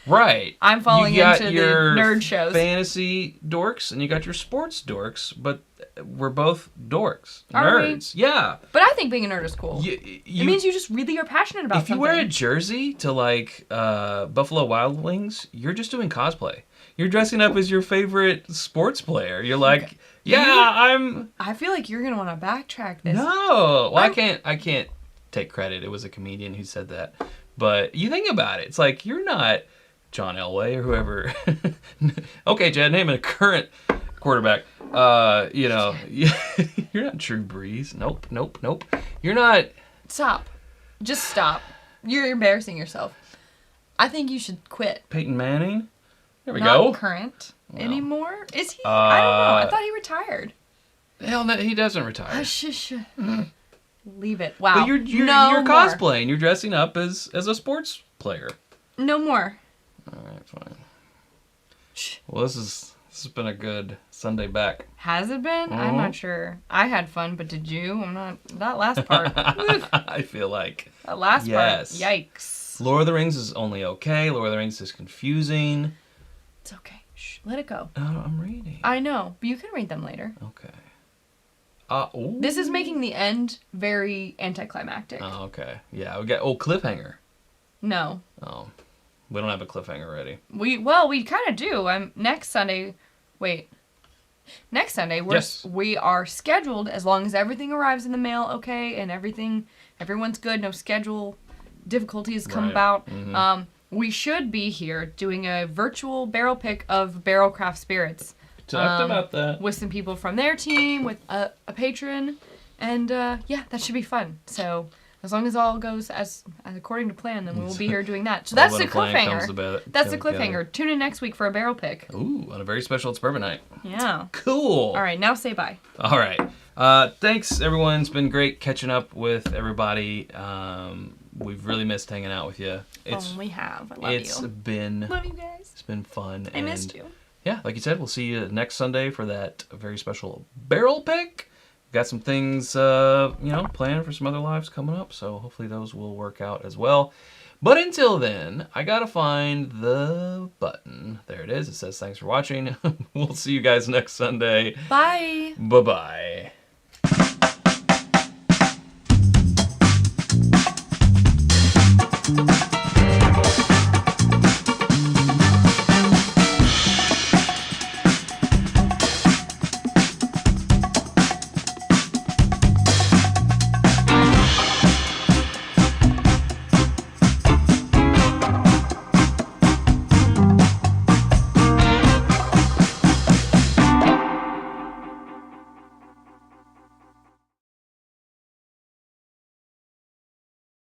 Right. I'm falling You got into the your nerd shows. fantasy dorks, and you got your sports dorks, but we're both dorks. Are we? Nerds. Yeah. But I think being a nerd is cool. You, It means you just really are passionate about if you something. wear a jersey to, like, Buffalo Wild Wings, you're just doing cosplay. You're dressing up as your favorite sports player. You're like, I'm... I feel like you're going to want to backtrack this. No. Well, I can't take credit. It was a comedian who said that. But you think about it. It's like, you're not John Elway or whoever. Okay, Chad, name a current quarterback. You're not Drew Brees. Nope. You're not... Stop. Just stop. You're embarrassing yourself. I think you should quit. Peyton Manning? There we Not go. current anymore? Is he? Uh, I don't know. I thought he retired. Hell, no, he doesn't retire. Leave it. Wow. But you're no more. cosplaying. You're dressing up as a sports player. No more. All right, fine. Well, this has been a good Sunday back. Has it been? I'm Mhm. not sure. I had fun, but did you? I'm not. That last part. Oof. I feel like That last Yes. part. Yikes. Lord of the Rings is only okay. Lord of the Rings is confusing. It's okay. Shh. Let it go. Oh, I'm reading. I know, but you can read them later. Okay. Ooh. This is making the end very anticlimactic. Oh, okay. Yeah, we got cliffhanger. No. Oh, we don't have a cliffhanger ready. We kind of do. Next Sunday. Wait. Next Sunday, Yes. we are scheduled as long as everything arrives in the mail okay and everyone's good, no schedule difficulties come Right. about. Mhm. We should be here doing a virtual barrel pick of Barrel Craft Spirits Talked about that. with some people from their team, with a patron, and that should be fun. So as long as all goes as according to plan, then we will be here doing that. So that's All the when a plan comes cliffhanger. about- That's the comes together. cliffhanger. Tune in next week for a barrel pick. Ooh, on a very special It's Bourbon Night. Yeah. Cool. All right, now say bye. All right. Thanks, everyone. It's been great catching up with everybody. We've really missed hanging out with you. We have. I love It's you. been Love you guys. it's been fun. I missed and you. Yeah, like you said, we'll see you next Sunday for that very special barrel pick. Got some things, planned for some other lives coming up, so hopefully those will work out as well. But until then, I gotta find the button. There it is. It says thanks for watching. We'll see you guys next Sunday. Bye. Bye-bye.